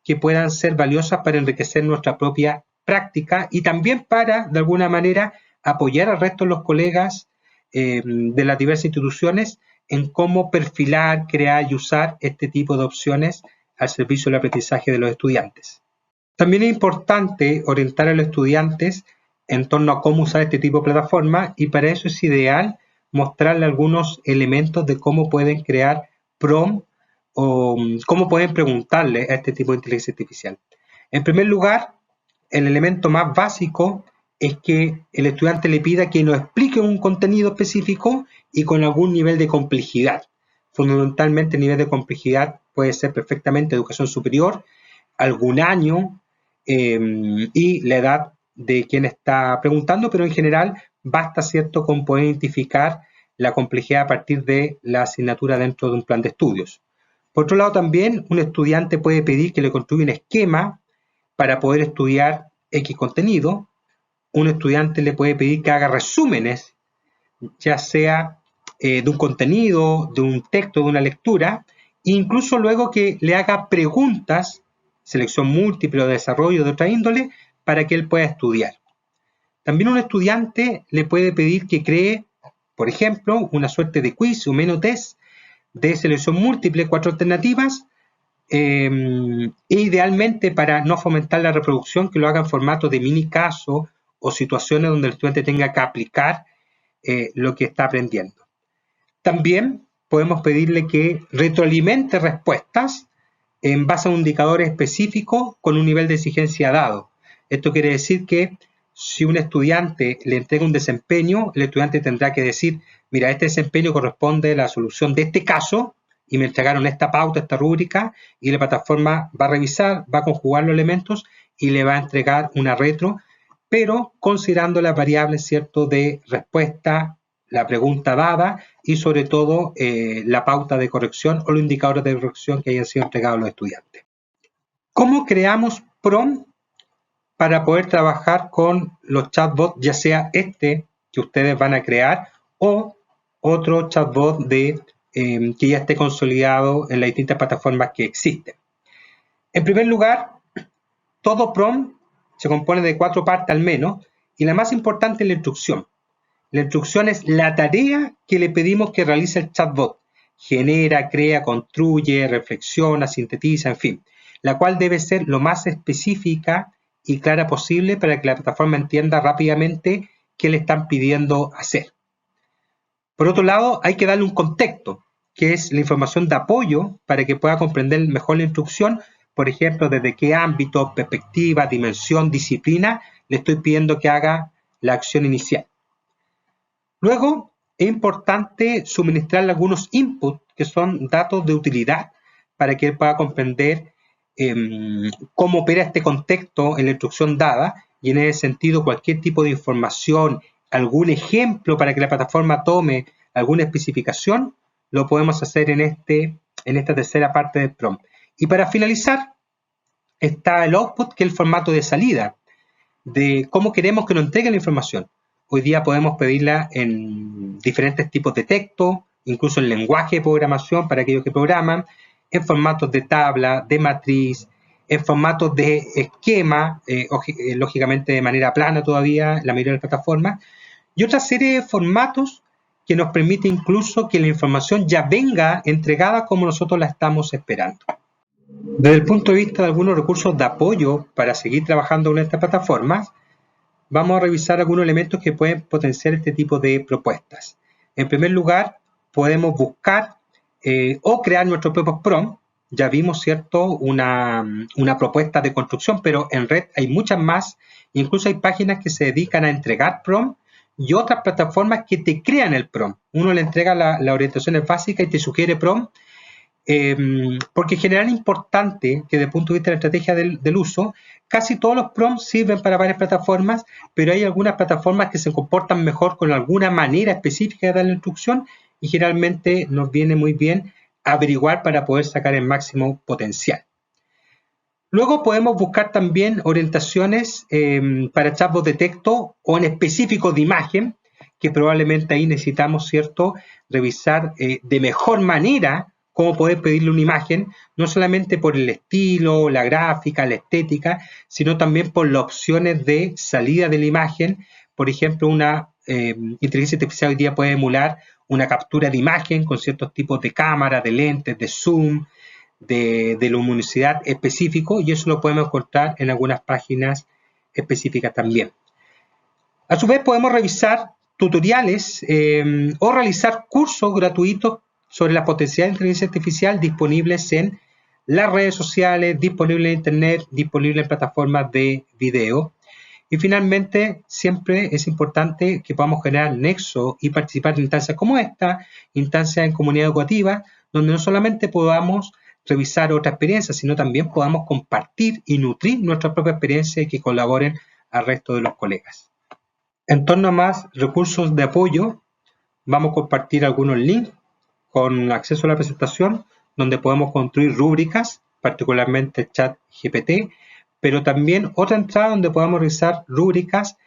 que puedan ser valiosas para enriquecer nuestra propia práctica y también para, de alguna manera, apoyar al resto de los colegas de las diversas instituciones en cómo perfilar, crear y usar este tipo de opciones al servicio del aprendizaje de los estudiantes. También es importante orientar a los estudiantes en torno a cómo usar este tipo de plataforma y para eso es ideal mostrarle algunos elementos de cómo pueden crear prompt o cómo pueden preguntarle a este tipo de inteligencia artificial. En primer lugar, el elemento más básico es que el estudiante le pida que nos explique un contenido específico y con algún nivel de complejidad. Fundamentalmente el nivel de complejidad puede ser perfectamente educación superior, algún año y la edad de quien está preguntando, pero en general basta, ¿cierto?, con poder identificar la complejidad a partir de la asignatura dentro de un plan de estudios. Por otro lado, también un estudiante puede pedir que le construya un esquema para poder estudiar X contenido. Un estudiante le puede pedir que haga resúmenes, ya sea de un contenido, de un texto, de una lectura, e incluso luego que le haga preguntas, selección múltiple o desarrollo de otra índole, para que él pueda estudiar. También un estudiante le puede pedir que cree, por ejemplo, una suerte de quiz o menotest de selección múltiple, 4 alternativas, e idealmente para no fomentar la reproducción, que lo haga en formato de mini caso o situaciones donde el estudiante tenga que aplicar lo que está aprendiendo. También podemos pedirle que retroalimente respuestas en base a un indicador específico con un nivel de exigencia dado. Esto quiere decir que si un estudiante le entrega un desempeño, el estudiante tendrá que decir, mira, este desempeño corresponde a la solución de este caso y me entregaron esta pauta, esta rúbrica, y la plataforma va a revisar, va a conjugar los elementos y le va a entregar una retro, pero considerando las variables, ¿cierto?, de respuesta, la pregunta dada y sobre todo la pauta de corrección o los indicadores de corrección que hayan sido entregados a los estudiantes. ¿Cómo creamos prompt para poder trabajar con los chatbots, ya sea este que ustedes van a crear o otro chatbot de que ya esté consolidado en las distintas plataformas que existen. En primer lugar, todo prompt se compone de 4 partes al menos, y la más importante es la instrucción. La instrucción es la tarea que le pedimos que realice el chatbot. Genera, crea, construye, reflexiona, sintetiza, en fin, la cual debe ser lo más específica y clara posible para que la plataforma entienda rápidamente qué le están pidiendo hacer. Por otro lado, hay que darle un contexto, que es la información de apoyo para que pueda comprender mejor la instrucción, por ejemplo, desde qué ámbito, perspectiva, dimensión, disciplina le estoy pidiendo que haga la acción inicial. Luego, es importante suministrarle algunos inputs, que son datos de utilidad, para que él pueda comprender cómo opera este contexto en la instrucción dada, y en ese sentido cualquier tipo de información, algún ejemplo para que la plataforma tome alguna especificación, lo podemos hacer en esta tercera parte del prompt. Y para finalizar, está el output, que es el formato de salida, de cómo queremos que nos entregue la información. Hoy día podemos pedirla en diferentes tipos de texto, incluso en lenguaje de programación para aquellos que programan, en formatos de tabla, de matriz, en formatos de esquema, lógicamente de manera plana todavía, la mayoría de las plataformas, y otra serie de formatos que nos permite incluso que la información ya venga entregada como nosotros la estamos esperando. Desde el punto de vista de algunos recursos de apoyo para seguir trabajando con estas plataformas, vamos a revisar algunos elementos que pueden potenciar este tipo de propuestas. En primer lugar, podemos buscar o crear nuestros propios prompts. Ya vimos, ¿cierto?, una propuesta de construcción, pero en red hay muchas más. Incluso hay páginas que se dedican a entregar prompts y otras plataformas que te crean el prompt. Uno le entrega la orientación básica y te sugiere prompt, porque en general es importante que desde el punto de vista de la estrategia del uso, casi todos los prompts sirven para varias plataformas, pero hay algunas plataformas que se comportan mejor con alguna manera específica de dar la instrucción, y generalmente nos viene muy bien averiguar para poder sacar el máximo potencial. Luego podemos buscar también orientaciones para chatbots de texto o en específico de imagen, que probablemente ahí necesitamos, ¿cierto?, revisar de mejor manera cómo poder pedirle una imagen, no solamente por el estilo, la gráfica, la estética, sino también por las opciones de salida de la imagen. Por ejemplo, una inteligencia artificial hoy día puede emular una captura de imagen con ciertos tipos de cámara, de lentes, de zoom, de luminosidad específico, y eso lo podemos encontrar en algunas páginas específicas también. A su vez podemos revisar tutoriales o realizar cursos gratuitos sobre las potencialidades de inteligencia artificial disponibles en las redes sociales, disponibles en internet, disponibles en plataformas de video. Y finalmente, siempre es importante que podamos generar nexo y participar en instancias como esta, instancias en comunidad educativa, donde no solamente podamos revisar otras experiencias, sino también podamos compartir y nutrir nuestra propia experiencia y que colaboren al resto de los colegas. En torno a más recursos de apoyo, vamos a compartir algunos links con acceso a la presentación, donde podemos construir rúbricas, particularmente ChatGPT, pero también otra entrada donde podamos realizar rúbricas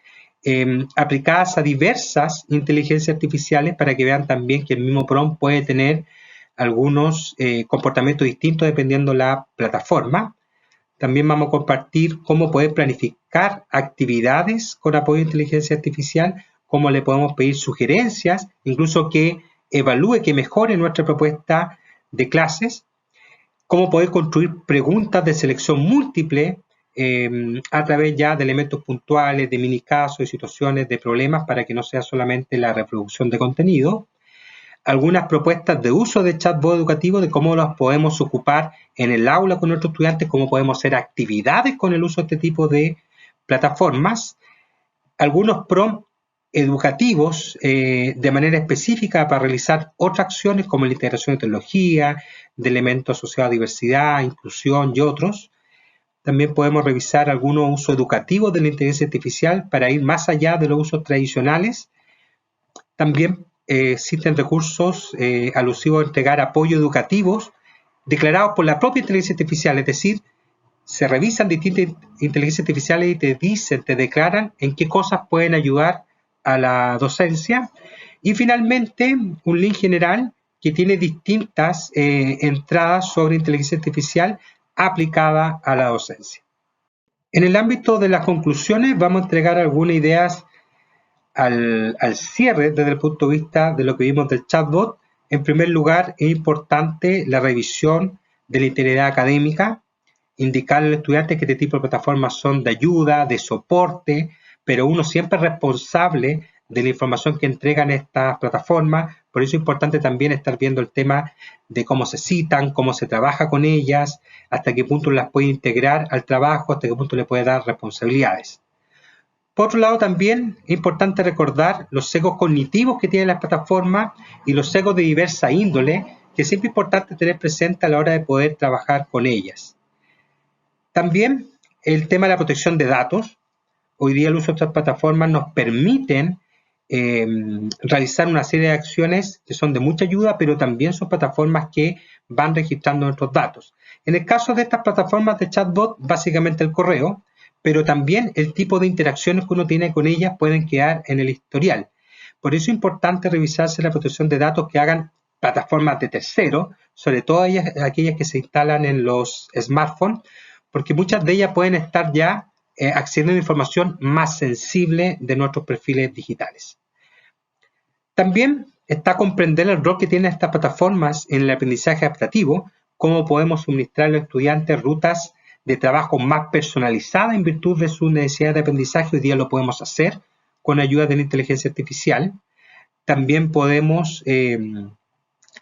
aplicadas a diversas inteligencias artificiales para que vean también que el mismo prompt puede tener algunos comportamientos distintos dependiendo de la plataforma. También vamos a compartir cómo poder planificar actividades con apoyo de inteligencia artificial, cómo le podemos pedir sugerencias, incluso que evalúe, que mejore nuestra propuesta de clases, cómo poder construir preguntas de selección múltiple a través ya de elementos puntuales, de mini casos, de situaciones, de problemas, para que no sea solamente la reproducción de contenido. Algunas propuestas de uso de chatbot educativo, de cómo las podemos ocupar en el aula con nuestros estudiantes, cómo podemos hacer actividades con el uso de este tipo de plataformas. Algunos prompts educativos de manera específica para realizar otras acciones como la integración de tecnología, de elementos asociados a diversidad, inclusión y otros. También podemos revisar algunos usos educativos de la inteligencia artificial para ir más allá de los usos tradicionales. También existen recursos alusivos a entregar apoyo educativos declarados por la propia inteligencia artificial, es decir, se revisan distintas inteligencias artificiales y te dicen, te declaran en qué cosas pueden ayudar a la docencia. Y finalmente, un link general que tiene distintas entradas sobre inteligencia artificial aplicada a la docencia. En el ámbito de las conclusiones vamos a entregar algunas ideas al cierre desde el punto de vista de lo que vimos del chatbot. En primer lugar, es importante la revisión de la integridad académica, indicarle al estudiante que este tipo de plataformas son de ayuda, de soporte, pero uno siempre es responsable de la información que entregan estas plataformas. Por eso es importante también estar viendo el tema de cómo se citan, cómo se trabaja con ellas, hasta qué punto las puede integrar al trabajo, hasta qué punto le puede dar responsabilidades. Por otro lado, también es importante recordar los sesgos cognitivos que tienen las plataformas y los sesgos de diversa índole, que siempre es importante tener presente a la hora de poder trabajar con ellas. También el tema de la protección de datos. Hoy día el uso de estas plataformas nos permiten realizar una serie de acciones que son de mucha ayuda, pero también son plataformas que van registrando nuestros datos. En el caso de estas plataformas de chatbot, básicamente el correo, pero también el tipo de interacciones que uno tiene con ellas pueden quedar en el historial. Por eso es importante revisarse la protección de datos que hagan plataformas de terceros, sobre todo aquellas que se instalan en los smartphones, porque muchas de ellas pueden estar ya accediendo a información más sensible de nuestros perfiles digitales. También está comprender el rol que tienen estas plataformas en el aprendizaje adaptativo, cómo podemos suministrar a los estudiantes rutas de trabajo más personalizadas en virtud de sus necesidades de aprendizaje. Hoy día lo podemos hacer con ayuda de la inteligencia artificial. También podemos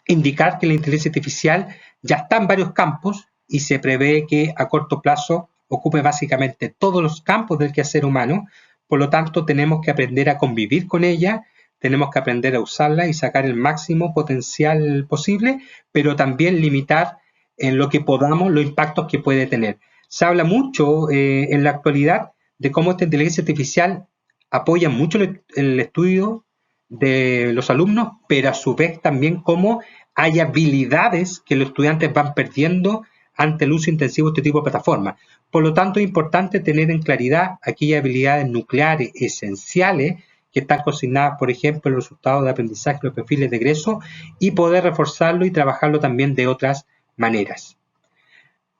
indicar que la inteligencia artificial ya está en varios campos y se prevé que a corto plazo ocupe básicamente todos los campos del quehacer humano. Por lo tanto, tenemos que aprender a convivir con ella, tenemos que aprender a usarla y sacar el máximo potencial posible, pero también limitar en lo que podamos los impactos que puede tener. Se habla mucho en la actualidad de cómo esta inteligencia artificial apoya mucho el estudio de los alumnos, pero a su vez también cómo hay habilidades que los estudiantes van perdiendo ante el uso intensivo de este tipo de plataformas. Por lo tanto, es importante tener en claridad aquellas habilidades nucleares esenciales que están consignadas, por ejemplo, en los resultados de aprendizaje, los perfiles de egreso, y poder reforzarlo y trabajarlo también de otras maneras.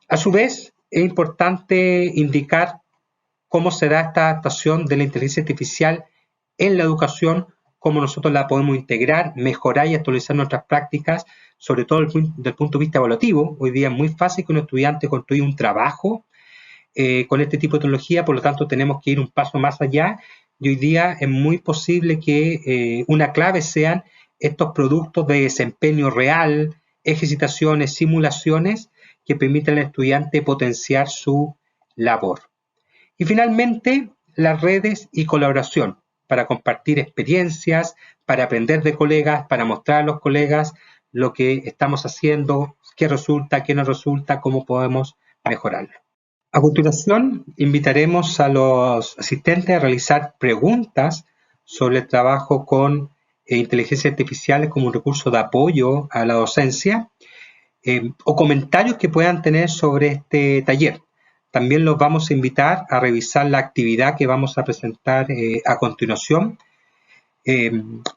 A su vez, es importante indicar cómo será esta adaptación de la inteligencia artificial en la educación, cómo nosotros la podemos integrar, mejorar y actualizar nuestras prácticas, sobre todo desde el punto de vista evaluativo. Hoy día es muy fácil que un estudiante construya un trabajo con este tipo de tecnología, por lo tanto tenemos que ir un paso más allá y hoy día es muy posible que una clave sean estos productos de desempeño real, ejercitaciones, simulaciones que permitan al estudiante potenciar su labor. Y finalmente, las redes y colaboración para compartir experiencias, para aprender de colegas, para mostrar a los colegas lo que estamos haciendo, qué resulta, qué no resulta, cómo podemos mejorarlo. A continuación, invitaremos a los asistentes a realizar preguntas sobre el trabajo con inteligencia artificial como un recurso de apoyo a la docencia o comentarios que puedan tener sobre este taller. También los vamos a invitar a revisar la actividad que vamos a presentar a continuación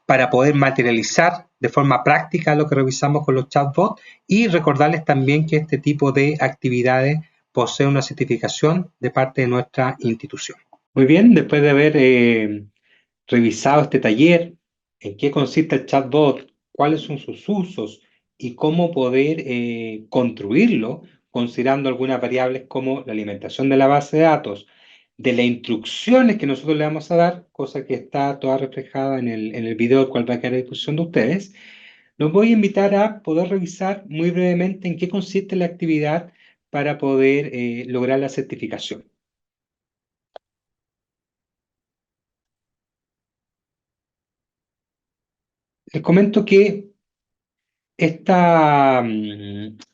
para poder materializar de forma práctica lo que revisamos con los chatbots y recordarles también que este tipo de actividades posee una certificación de parte de nuestra institución. Muy bien, después de haber revisado este taller, en qué consiste el chatbot, cuáles son sus usos y cómo poder construirlo, considerando algunas variables como la alimentación de la base de datos, de las instrucciones que nosotros le vamos a dar, cosa que está toda reflejada en el video, el cual va a quedar a disposición de ustedes. Los voy a invitar a poder revisar muy brevemente en qué consiste la actividad para poder lograr la certificación. Les comento que esta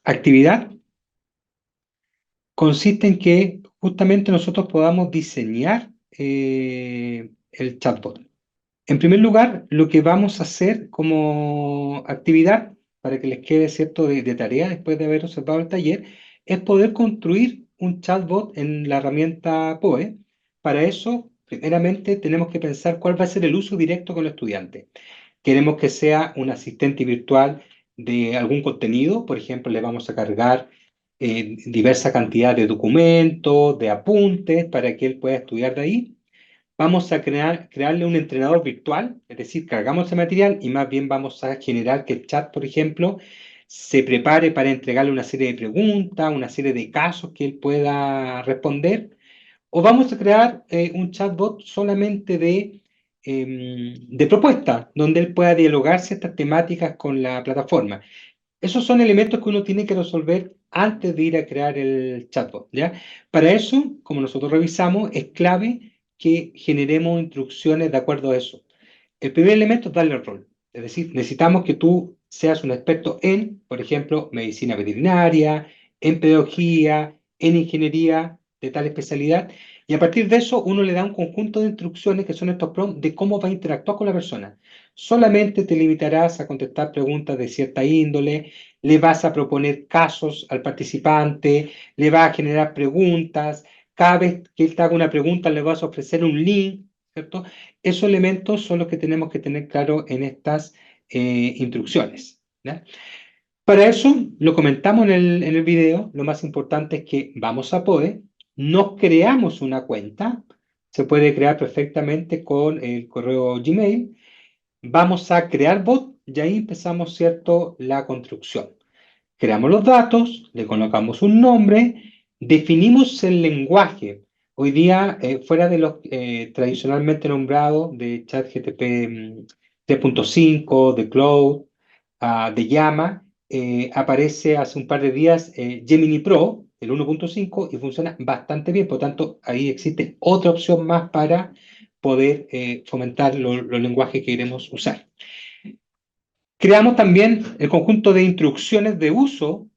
actividad consiste en que justamente nosotros podamos diseñar el chatbot. En primer lugar, lo que vamos a hacer como actividad, para que les quede cierto de tarea después de haber observado el taller, es poder construir un chatbot en la herramienta POE. Para eso, primeramente, tenemos que pensar cuál va a ser el uso directo con el estudiante. Queremos que sea un asistente virtual de algún contenido. Por ejemplo, le vamos a cargar diversa cantidad de documentos, de apuntes, para que él pueda estudiar de ahí. Vamos a crearle un entrenador virtual, es decir, cargamos ese material y más bien vamos a generar que el chat, por ejemplo, se prepare para entregarle una serie de preguntas, una serie de casos que él pueda responder. O vamos a crear un chatbot solamente de propuestas, donde él pueda dialogar ciertas temáticas con la plataforma. Esos son elementos que uno tiene que resolver antes de ir a crear el chatbot, ¿ya? Para eso, como nosotros revisamos, es clave que generemos instrucciones de acuerdo a eso. El primer elemento es darle el rol. Es decir, necesitamos que tú seas un experto en, por ejemplo, medicina veterinaria, en pedagogía, en ingeniería de tal especialidad. Y a partir de eso, uno le da un conjunto de instrucciones que son estos prompts de cómo va a interactuar con la persona. Solamente te limitarás a contestar preguntas de cierta índole, le vas a proponer casos al participante, le vas a generar preguntas. Cada vez que él te haga una pregunta, le vas a ofrecer un link, ¿cierto? Esos elementos son los que tenemos que tener claro en estas instrucciones, ¿ya? Para eso, lo comentamos en el video, lo más importante es que vamos a poder, nos creamos una cuenta, se puede crear perfectamente con el correo Gmail, vamos a crear bot y ahí empezamos, ¿cierto?, la construcción. Creamos los datos, le colocamos un nombre, definimos el lenguaje. Hoy día, fuera de los tradicionalmente nombrados de ChatGPT 3.5, de Cloud, de Llama, aparece hace un par de días Gemini Pro, el 1.5, y funciona bastante bien. Por lo tanto, ahí existe otra opción más para poder fomentar los lenguajes que queremos usar. Creamos también el conjunto de instrucciones de uso,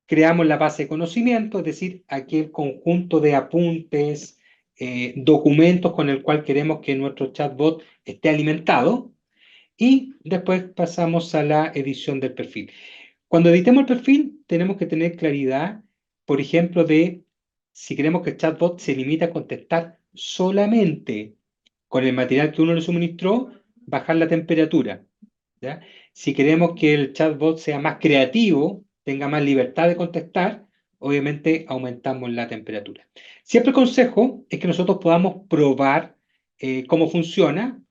creamos la base de conocimiento, es decir, aquel conjunto de apuntes, documentos con el cual queremos que nuestro chatbot esté alimentado, y después pasamos a la edición del perfil. Cuando editemos el perfil, tenemos que tener claridad, por ejemplo, de si queremos que el chatbot se limite a contestar solamente con el material que uno le suministró, bajar la temperatura, ¿ya? Si queremos que el chatbot sea más creativo, tenga más libertad de contestar, obviamente aumentamos la temperatura. Siempre el consejo es que nosotros podamos probar cómo funciona,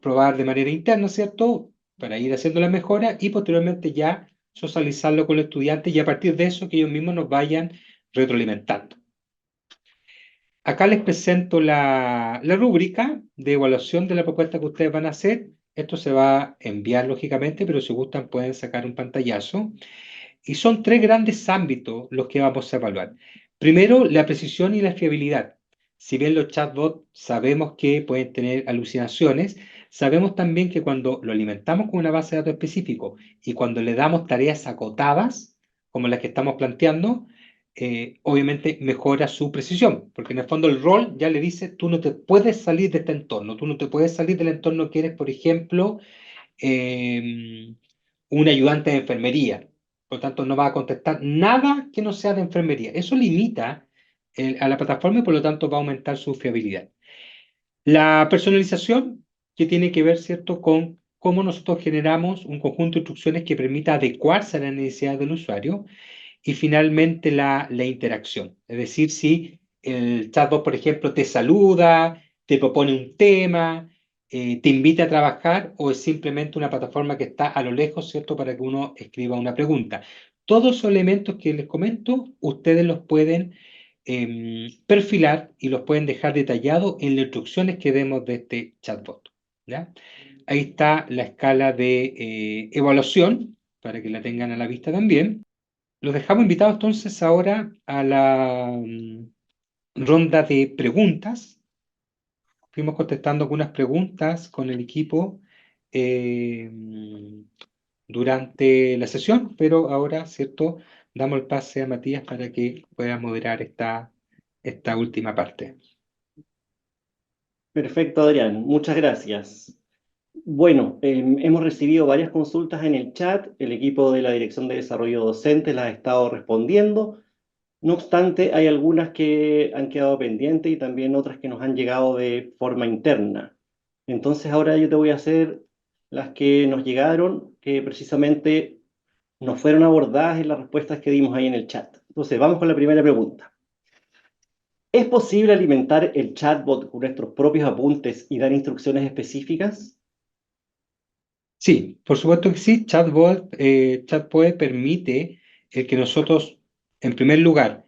probar de manera interna, ¿cierto? Para ir haciendo la mejora y posteriormente ya socializarlo con los estudiantes y a partir de eso que ellos mismos nos vayan retroalimentando. Acá les presento la rúbrica de evaluación de la propuesta que ustedes van a hacer. Esto se va a enviar lógicamente, pero si gustan pueden sacar un pantallazo. Y son tres grandes ámbitos los que vamos a evaluar. Primero, la precisión y la fiabilidad. Si bien los chatbots sabemos que pueden tener alucinaciones, sabemos también que cuando lo alimentamos con una base de datos específico y cuando le damos tareas acotadas, como las que estamos planteando, obviamente mejora su precisión, porque en el fondo el rol ya le dice, tú no te puedes salir de este entorno, tú no te puedes salir del entorno que eres, por ejemplo, eh, un ayudante de enfermería. Por lo tanto, no va a contestar nada que no sea de enfermería. Eso limita a la plataforma y por lo tanto va a aumentar su fiabilidad. La personalización, que tiene que ver, ¿cierto?, con cómo nosotros generamos un conjunto de instrucciones que permita adecuarse a la necesidad del usuario. Y finalmente la interacción. Es decir, si el chatbot, por ejemplo, te saluda, te propone un tema, te invita a trabajar o es simplemente una plataforma que está a lo lejos, ¿cierto?, para que uno escriba una pregunta. Todos esos elementos que les comento, ustedes los pueden perfilar y los pueden dejar detallados en las instrucciones que demos de este chatbot, ¿ya? Ahí está la escala de evaluación, para que la tengan a la vista también. Los dejamos invitados entonces ahora a la ronda de preguntas. Fuimos contestando algunas preguntas con el equipo eh, durante la sesión, pero ahora, ¿cierto? Damos el pase a Matías para que pueda moderar esta última parte. Perfecto, Adrián. Muchas gracias. Bueno, hemos recibido varias consultas en el chat. El equipo de la Dirección de Desarrollo Docente las ha estado respondiendo. No obstante, hay algunas que han quedado pendientes y también otras que nos han llegado de forma interna. Entonces, ahora yo te voy a hacer las que nos llegaron, que precisamente no fueron abordadas en las respuestas que dimos ahí en el chat. Entonces, vamos con la primera pregunta. ¿Es posible alimentar el chatbot con nuestros propios apuntes y dar instrucciones específicas? Sí, por supuesto que sí. Chatbot permite el que nosotros, en primer lugar,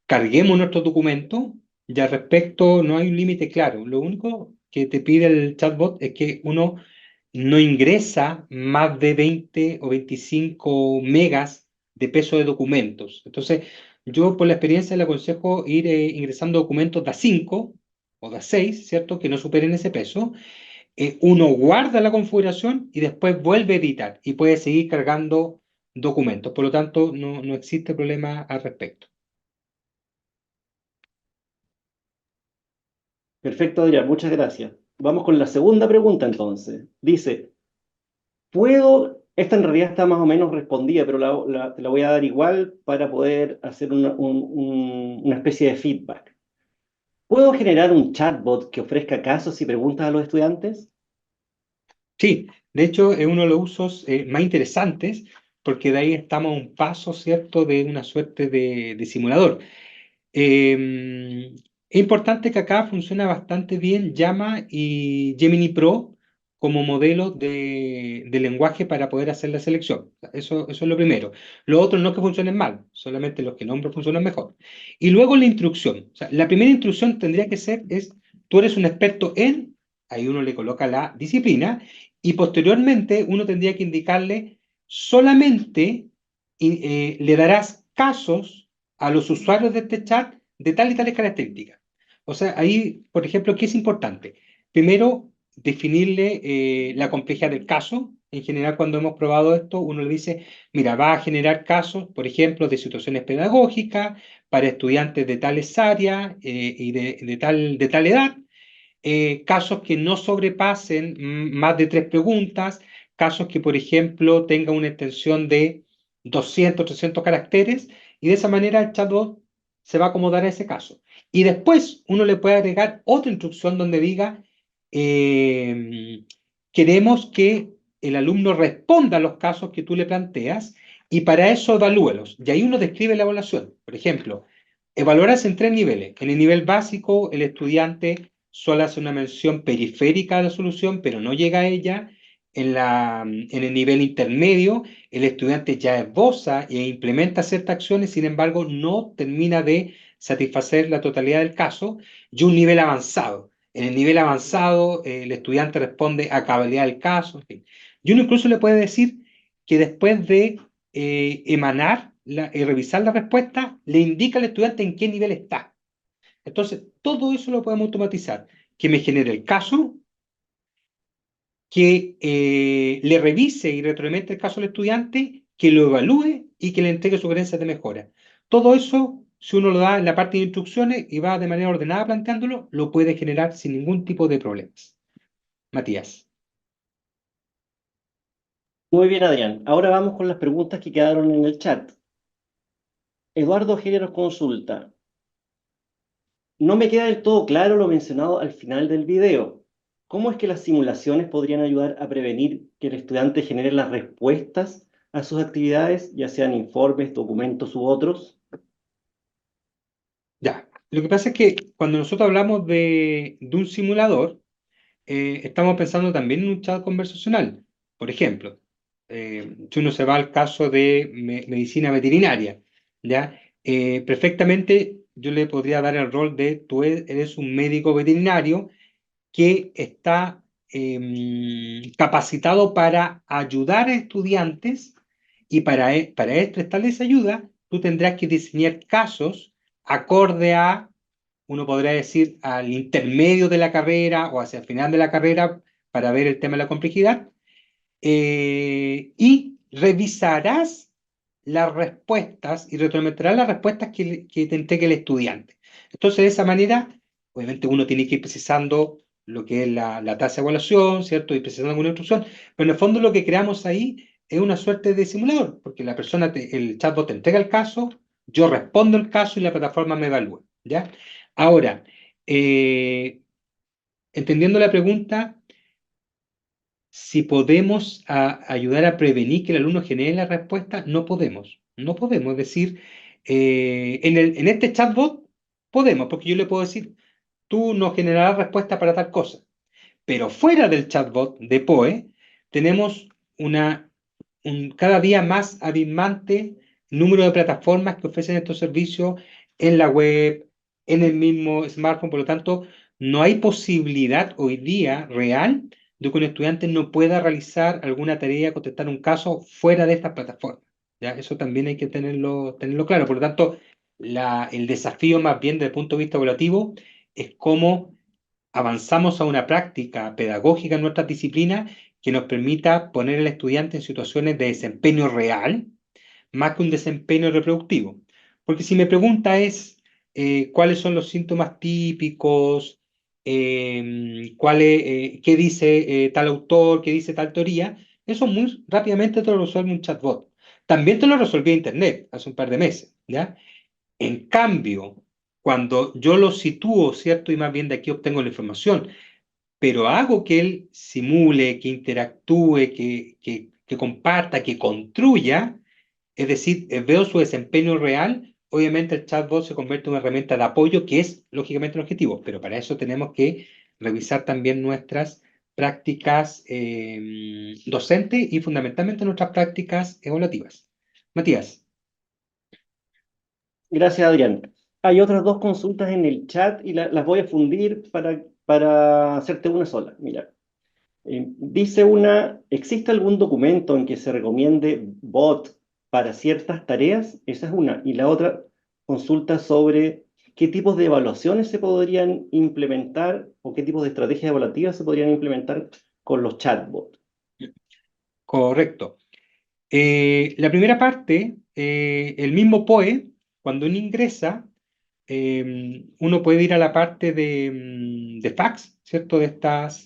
carguemos nuestro documento y al respecto no hay un límite claro. Lo único que te pide el chatbot es que uno no ingresa más de 20 o 25 megas de peso de documentos. Entonces, yo por la experiencia le aconsejo ir ingresando documentos de A5 o de A6, ¿cierto? Que no superen ese peso. Uno guarda la configuración y después vuelve a editar y puede seguir cargando documentos. Por lo tanto, no existe problema al respecto. Perfecto, Adrián, muchas gracias. Vamos con la segunda pregunta entonces. Dice, esta en realidad está más o menos respondida, pero te la voy a dar igual para poder hacer una especie de feedback. ¿Puedo generar un chatbot que ofrezca casos y preguntas a los estudiantes? Sí, de hecho es uno de los usos más interesantes porque de ahí estamos a un paso, ¿cierto?, de una suerte de simulador. Es importante que acá funciona bastante bien Llama y Gemini Pro como modelo de lenguaje para poder hacer la selección. Eso es lo primero. Lo otro no es que funcionen mal, solamente los que nombro funcionan mejor. Y luego la instrucción. O sea, la primera instrucción tendría que ser tú eres un experto en, ahí uno le coloca la disciplina, y posteriormente uno tendría que indicarle solamente, le darás casos a los usuarios de este chat de tal y tales características. O sea, ahí, por ejemplo, ¿qué es importante? Primero, definirle la complejidad del caso. En general, cuando hemos probado esto, uno le dice, mira, va a generar casos, por ejemplo, de situaciones pedagógicas para estudiantes de tales áreas y de tal edad, casos que no sobrepasen más de 3 preguntas, casos que, por ejemplo, tengan una extensión de 200, 300 caracteres, y de esa manera el chatbot se va a acomodar a ese caso. Y después uno le puede agregar otra instrucción donde diga, eh, queremos que el alumno responda a los casos que tú le planteas y para eso evalúelos. Y ahí uno describe la evaluación. Por ejemplo, evaluarás en 3 niveles. En el nivel básico, el estudiante solo hace una mención periférica de la solución, pero no llega a ella. En el nivel intermedio, el estudiante ya esboza e implementa ciertas acciones, sin embargo, no termina de satisfacer la totalidad del caso. Y un nivel avanzado. En el nivel avanzado, el estudiante responde a cabalidad del caso. En fin. Y uno incluso le puede decir que después de emanar y revisar la respuesta, le indica al estudiante en qué nivel está. Entonces, todo eso lo podemos automatizar. Que me genere el caso, que le revise y retroalimente el caso al estudiante, que lo evalúe y que le entregue sugerencias de mejora. Todo eso, si uno lo da en la parte de instrucciones y va de manera ordenada planteándolo, lo puede generar sin ningún tipo de problemas. Matías. Muy bien, Adrián. Ahora vamos con las preguntas que quedaron en el chat. Eduardo Gere nos consulta. No me queda del todo claro lo mencionado al final del video. ¿Cómo es que las simulaciones podrían ayudar a prevenir que el estudiante genere las respuestas a sus actividades, ya sean informes, documentos u otros? Ya. Lo que pasa es que cuando nosotros hablamos de un simulador, estamos pensando también en un chat conversacional. Por ejemplo, si uno se va al caso de medicina veterinaria, ¿ya? Perfectamente yo le podría dar el rol de tú eres un médico veterinario que está capacitado para ayudar a estudiantes y para prestarles ayuda, tú tendrás que diseñar casos acorde a, uno podría decir, al intermedio de la carrera o hacia el final de la carrera para ver el tema de la complejidad, y revisarás las respuestas y retroalimentarás las respuestas que te entregue el estudiante. Entonces, de esa manera, obviamente uno tiene que ir precisando lo que es la tasa de evaluación, ¿cierto? Y precisando alguna instrucción, pero en el fondo lo que creamos ahí es una suerte de simulador, porque el chatbot te entrega el caso, yo respondo el caso y la plataforma me evalúa, ¿ya? Ahora, entendiendo la pregunta, Si podemos ayudar a prevenir que el alumno genere la respuesta, no podemos. No podemos decir, en este chatbot podemos, porque yo le puedo decir, tú nos generarás respuesta para tal cosa. Pero fuera del chatbot de POE, tenemos cada día más abismante número de plataformas que ofrecen estos servicios en la web, en el mismo smartphone. Por lo tanto, no hay posibilidad hoy día real de que un estudiante no pueda realizar alguna tarea, contestar un caso fuera de estas plataformas. ¿Ya? Eso también hay que tenerlo claro. Por lo tanto, el desafío más bien desde el punto de vista evaluativo es cómo avanzamos a una práctica pedagógica en nuestras disciplinas que nos permita poner al estudiante en situaciones de desempeño real, más que un desempeño reproductivo. Porque si me pregunta es cuáles son los síntomas típicos, qué dice tal autor, qué dice tal teoría, eso muy rápidamente te lo resuelve un chatbot. También te lo resolvió Internet hace un par de meses, ¿ya? En cambio, cuando yo lo sitúo, ¿cierto? Y más bien de aquí obtengo la información, pero hago que él simule, que interactúe, que comparta, que construya, es decir, veo su desempeño real, obviamente el chatbot se convierte en una herramienta de apoyo que es lógicamente el objetivo, pero para eso tenemos que revisar también nuestras prácticas docentes y fundamentalmente nuestras prácticas evaluativas. Matías. Gracias, Adrián. Hay otras dos consultas en el chat y las voy a fundir para hacerte una sola. Mira, dice una, ¿existe algún documento en que se recomiende bot para ciertas tareas? Esa es una. Y la otra consulta sobre qué tipos de evaluaciones se podrían implementar o qué tipos de estrategias evaluativas se podrían implementar con los chatbots. Correcto. La primera parte, el mismo POE, cuando uno ingresa, uno puede ir a la parte de fax, ¿cierto? De estas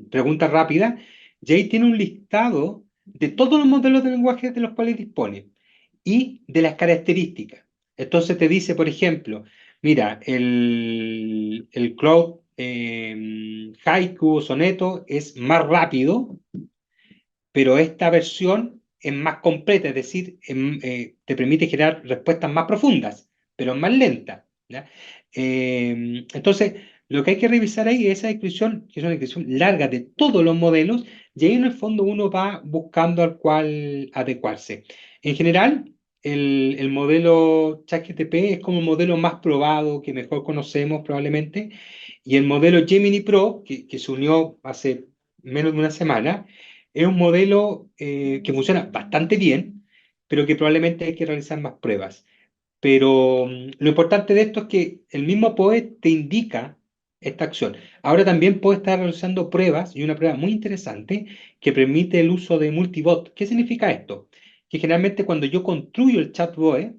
preguntas rápidas, y ahí tiene un listado de todos los modelos de lenguaje de los cuales dispone y de las características. Entonces te dice, por ejemplo, mira, el Claude Haiku o Soneto es más rápido, pero esta versión es más completa, es decir, te permite generar respuestas más profundas, pero más lentas. ¿Ya? Entonces, lo que hay que revisar ahí es esa descripción, que es una descripción larga de todos los modelos, y ahí en el fondo uno va buscando al cual adecuarse. En general, el modelo ChatGPT es como el modelo más probado, que mejor conocemos probablemente, y el modelo Gemini Pro, que se unió hace menos de una semana, es un modelo que funciona bastante bien, pero que probablemente hay que realizar más pruebas. Pero lo importante de esto es que el mismo POE te indica esta acción. Ahora también puede estar realizando pruebas, y una prueba muy interesante, que permite el uso de multibot. ¿Qué significa esto? Que generalmente cuando yo construyo el chatbot,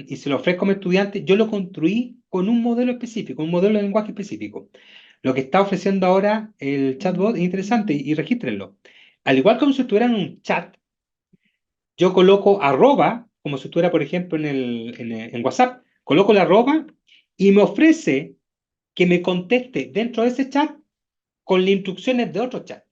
y se lo ofrezco a mi estudiante, yo lo construí con un modelo específico, un modelo de lenguaje específico. Lo que está ofreciendo ahora el chatbot es interesante y regístrenlo. Al igual como si estuvieran en un chat, yo coloco arroba, como si estuviera, por ejemplo, en WhatsApp, coloco la arroba y me ofrece que me conteste dentro de ese chat con las instrucciones de otro chat.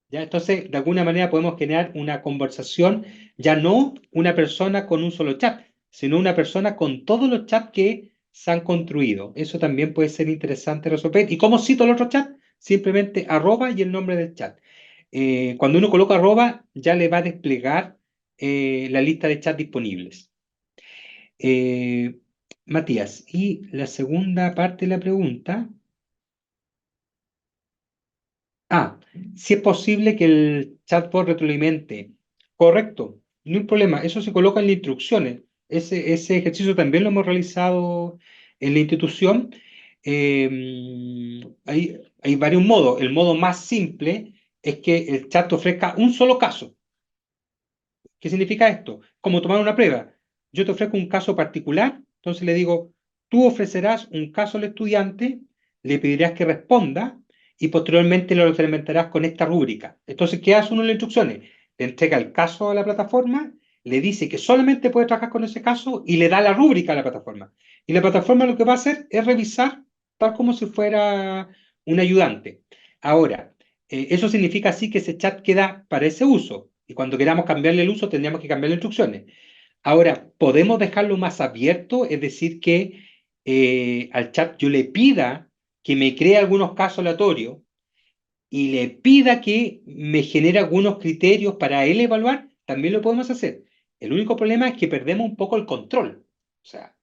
¿Ya? Entonces, de alguna manera podemos generar una conversación, ya no una persona con un solo chat, sino una persona con todos los chats que se han construido. Eso también puede ser interesante resolver. ¿Y cómo cito el otro chat? Simplemente arroba y el nombre del chat. Cuando uno coloca arroba, ya le va a desplegar la lista de chats disponibles. Eh, Matías, y la segunda parte de la pregunta. Ah, si es posible que el chatbot retroalimente. Correcto, no hay problema. Eso se coloca en las instrucciones. Ese ejercicio también lo hemos realizado en la institución. Hay varios modos. El modo más simple es que el chat te ofrezca un solo caso. ¿Qué significa esto? Como tomar una prueba. Yo te ofrezco un caso particular, entonces le digo, tú ofrecerás un caso al estudiante, le pedirás que responda y posteriormente lo implementarás con esta rúbrica. Entonces, ¿qué hace uno en las instrucciones? Le entrega el caso a la plataforma, le dice que solamente puede trabajar con ese caso y le da la rúbrica a la plataforma. Y la plataforma lo que va a hacer es revisar tal como si fuera un ayudante. Ahora, Eso significa así que ese chat queda para ese uso. Y cuando queramos cambiarle el uso, tendríamos que cambiar las instrucciones. Ahora, podemos dejarlo más abierto, es decir, que al chat yo le pida que me cree algunos casos aleatorios y le pida que me genere algunos criterios para él evaluar, también lo podemos hacer. El único problema es que perdemos un poco el control. O sea,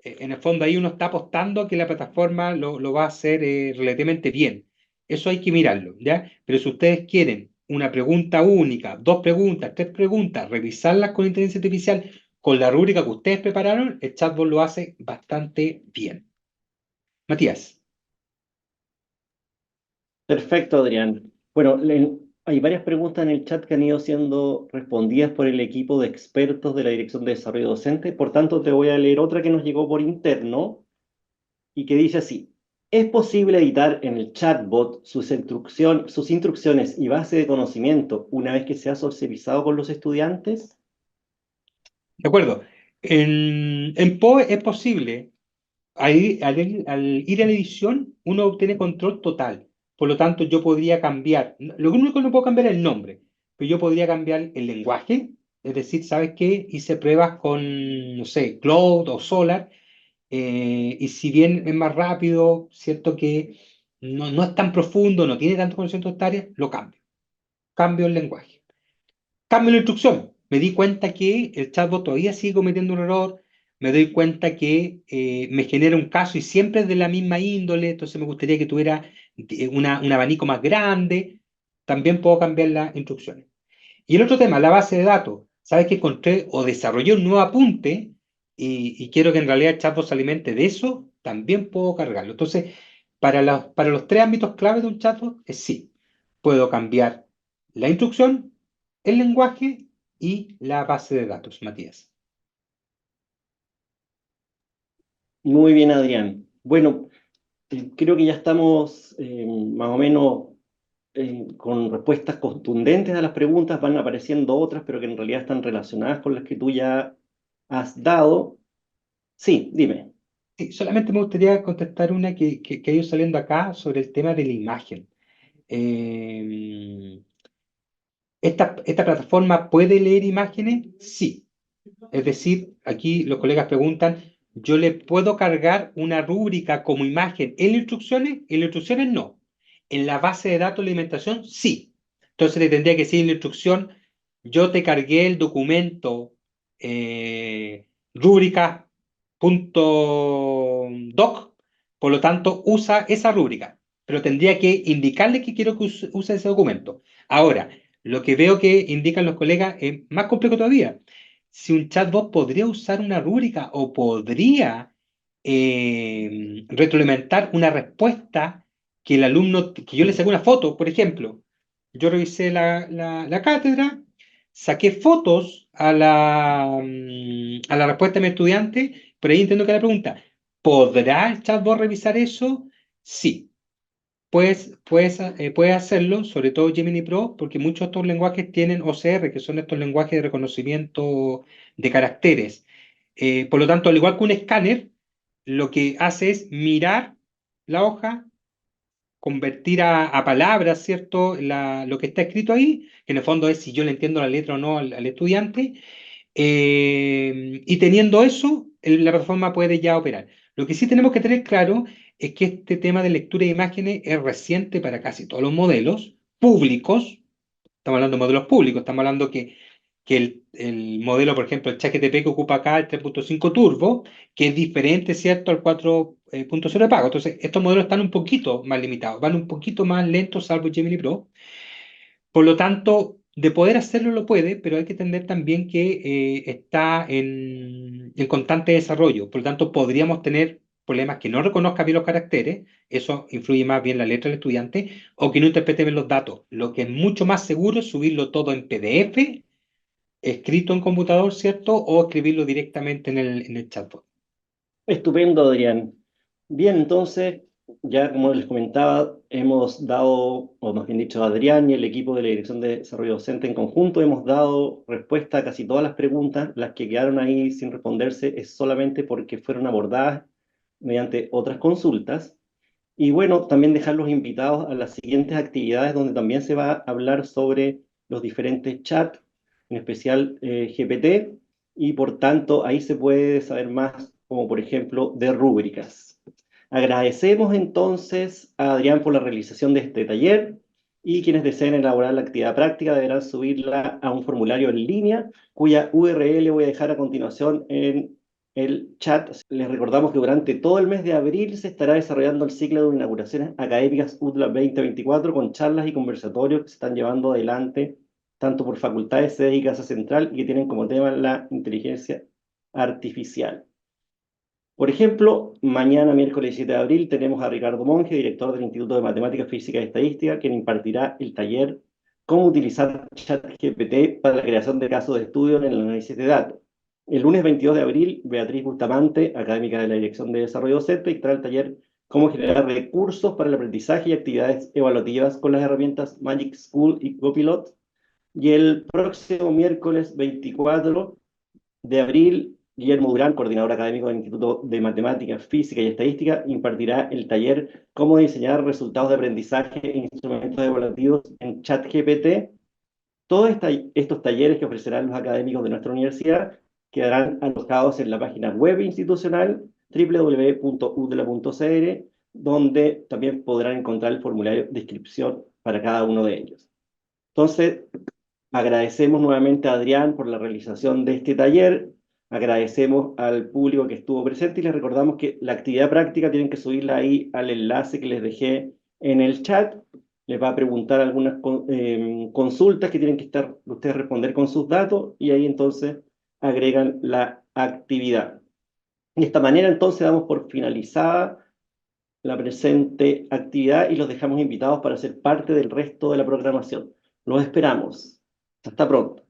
en el fondo ahí uno está apostando a que la plataforma lo va a hacer relativamente bien. Eso hay que mirarlo, ¿ya? Pero si ustedes quieren una pregunta única, dos preguntas, tres preguntas, revisarlas con inteligencia artificial, con la rúbrica que ustedes prepararon, el chatbot lo hace bastante bien. Matías. Perfecto, Adrián. Bueno, hay varias preguntas en el chat que han ido siendo respondidas por el equipo de expertos de la Dirección de Desarrollo Docente. Por tanto, te voy a leer otra que nos llegó por interno y que dice así. ¿Es posible editar en el chatbot sus instrucciones y base de conocimiento una vez que se ha socializado con los estudiantes? De acuerdo. En POE es posible. Al ir a la edición, uno obtiene control total. Por lo tanto, yo podría cambiar, lo único que no puedo cambiar es el nombre, pero yo podría cambiar el lenguaje. Es decir, ¿sabes qué? Hice pruebas con, no sé, Cloud o Solar, y si bien es más rápido, cierto que no es tan profundo, no tiene tanto conocimiento de esta área, lo cambio. Cambio el lenguaje. Cambio la instrucción. Me di cuenta que el chatbot todavía sigue cometiendo un error. Me doy cuenta que me genera un caso y siempre es de la misma índole. Entonces me gustaría que tuviera un abanico más grande. También puedo cambiar las instrucciones. Y el otro tema, la base de datos. Sabes que encontré o desarrollé un nuevo apunte y quiero que en realidad el chatbot se alimente de eso. También puedo cargarlo. Entonces, para los tres ámbitos clave de un chatbot es sí. Puedo cambiar la instrucción, el lenguaje y la base de datos, Matías. Muy bien, Adrián. Bueno, creo que ya estamos más o menos con respuestas contundentes a las preguntas. Van apareciendo otras, pero que en realidad están relacionadas con las que tú ya has dado. Sí, dime. Sí, solamente me gustaría contestar una que ha ido saliendo acá sobre el tema de la imagen. Eh, ¿Esta plataforma puede leer imágenes? Sí. Es decir, aquí los colegas preguntan, ¿yo le puedo cargar una rúbrica como imagen en las instrucciones? En las instrucciones no. En la base de datos de alimentación, sí. Entonces le tendría que decir en la instrucción, yo te cargué el documento rúbrica.doc, por lo tanto usa esa rúbrica, pero tendría que indicarle que quiero que use ese documento. Ahora, lo que veo que indican los colegas es más complejo todavía. Si un chatbot podría usar una rúbrica o podría retroalimentar una respuesta que el alumno, que yo le saqué una foto, por ejemplo, yo revisé la cátedra, saqué fotos a la respuesta de mi estudiante, pero ahí entiendo que la pregunta, ¿podrá el chatbot revisar eso? Sí. Puedes hacerlo, sobre todo Gemini Pro, porque muchos de estos lenguajes tienen OCR, que son estos lenguajes de reconocimiento de caracteres. Por lo tanto, al igual que un escáner, lo que hace es mirar la hoja, convertir a palabras, ¿cierto? Lo que está escrito ahí, que en el fondo es si yo le entiendo la letra o no al estudiante, y teniendo eso, la plataforma puede ya operar. Lo que sí tenemos que tener claro es que este tema de lectura de imágenes es reciente para casi todos los modelos públicos. Estamos hablando de modelos públicos, estamos hablando que el modelo, por ejemplo, el ChatGPT que ocupa acá el 3.5 Turbo, que es diferente, ¿cierto?, al 4.0 de pago. Entonces, estos modelos están un poquito más limitados, van un poquito más lentos, salvo Gemini Pro. Por lo tanto, de poder hacerlo lo puede, pero hay que entender también que está en constante desarrollo. Por lo tanto, podríamos tener problemas que no reconozca bien los caracteres, eso influye más bien la letra del estudiante, o que no interprete bien los datos. Lo que es mucho más seguro es subirlo todo en PDF, escrito en computador, ¿cierto? O escribirlo directamente en el chatbot. Estupendo, Adrián. Bien, entonces, ya como les comentaba, hemos dado, o más bien dicho, Adrián y el equipo de la Dirección de Desarrollo Docente en conjunto, hemos dado respuesta a casi todas las preguntas. Las que quedaron ahí sin responderse es solamente porque fueron abordadas mediante otras consultas. Y bueno, también dejarlos invitados a las siguientes actividades donde también se va a hablar sobre los diferentes chats, en especial GPT, y por tanto ahí se puede saber más, como por ejemplo, de rúbricas. Agradecemos entonces a Adrián por la realización de este taller y quienes deseen elaborar la actividad práctica deberán subirla a un formulario en línea cuya URL voy a dejar a continuación en el chat. Les recordamos que durante todo el mes de abril se estará desarrollando el ciclo de inauguraciones académicas UTLA 2024 con charlas y conversatorios que se están llevando adelante tanto por facultades, sedes y Casa Central y que tienen como tema la inteligencia artificial. Por ejemplo, mañana, miércoles 7 de abril, tenemos a Ricardo Monge, director del Instituto de Matemáticas, Física y Estadística, quien impartirá el taller Cómo utilizar ChatGPT para la creación de casos de estudio en el análisis de datos. El lunes 22 de abril, Beatriz Bustamante, académica de la Dirección de Desarrollo Docente, dictará el taller Cómo generar recursos para el aprendizaje y actividades evaluativas con las herramientas Magic School y Copilot. Y el próximo miércoles 24 de abril, Guillermo Durán, coordinador académico del Instituto de Matemáticas, Física y Estadística, impartirá el taller Cómo diseñar resultados de aprendizaje e instrumentos evaluativos en ChatGPT. Todos estos talleres que ofrecerán los académicos de nuestra universidad quedarán alojados en la página web institucional www.udela.cl, donde también podrán encontrar el formulario de inscripción para cada uno de ellos. Entonces, agradecemos nuevamente a Adrián por la realización de este taller, agradecemos al público que estuvo presente y les recordamos que la actividad práctica tienen que subirla ahí al enlace que les dejé en el chat. Les va a preguntar algunas consultas que tienen que estar ustedes responder con sus datos y ahí entonces agregan la actividad. De esta manera entonces damos por finalizada la presente actividad y los dejamos invitados para ser parte del resto de la programación. Los esperamos. Hasta pronto.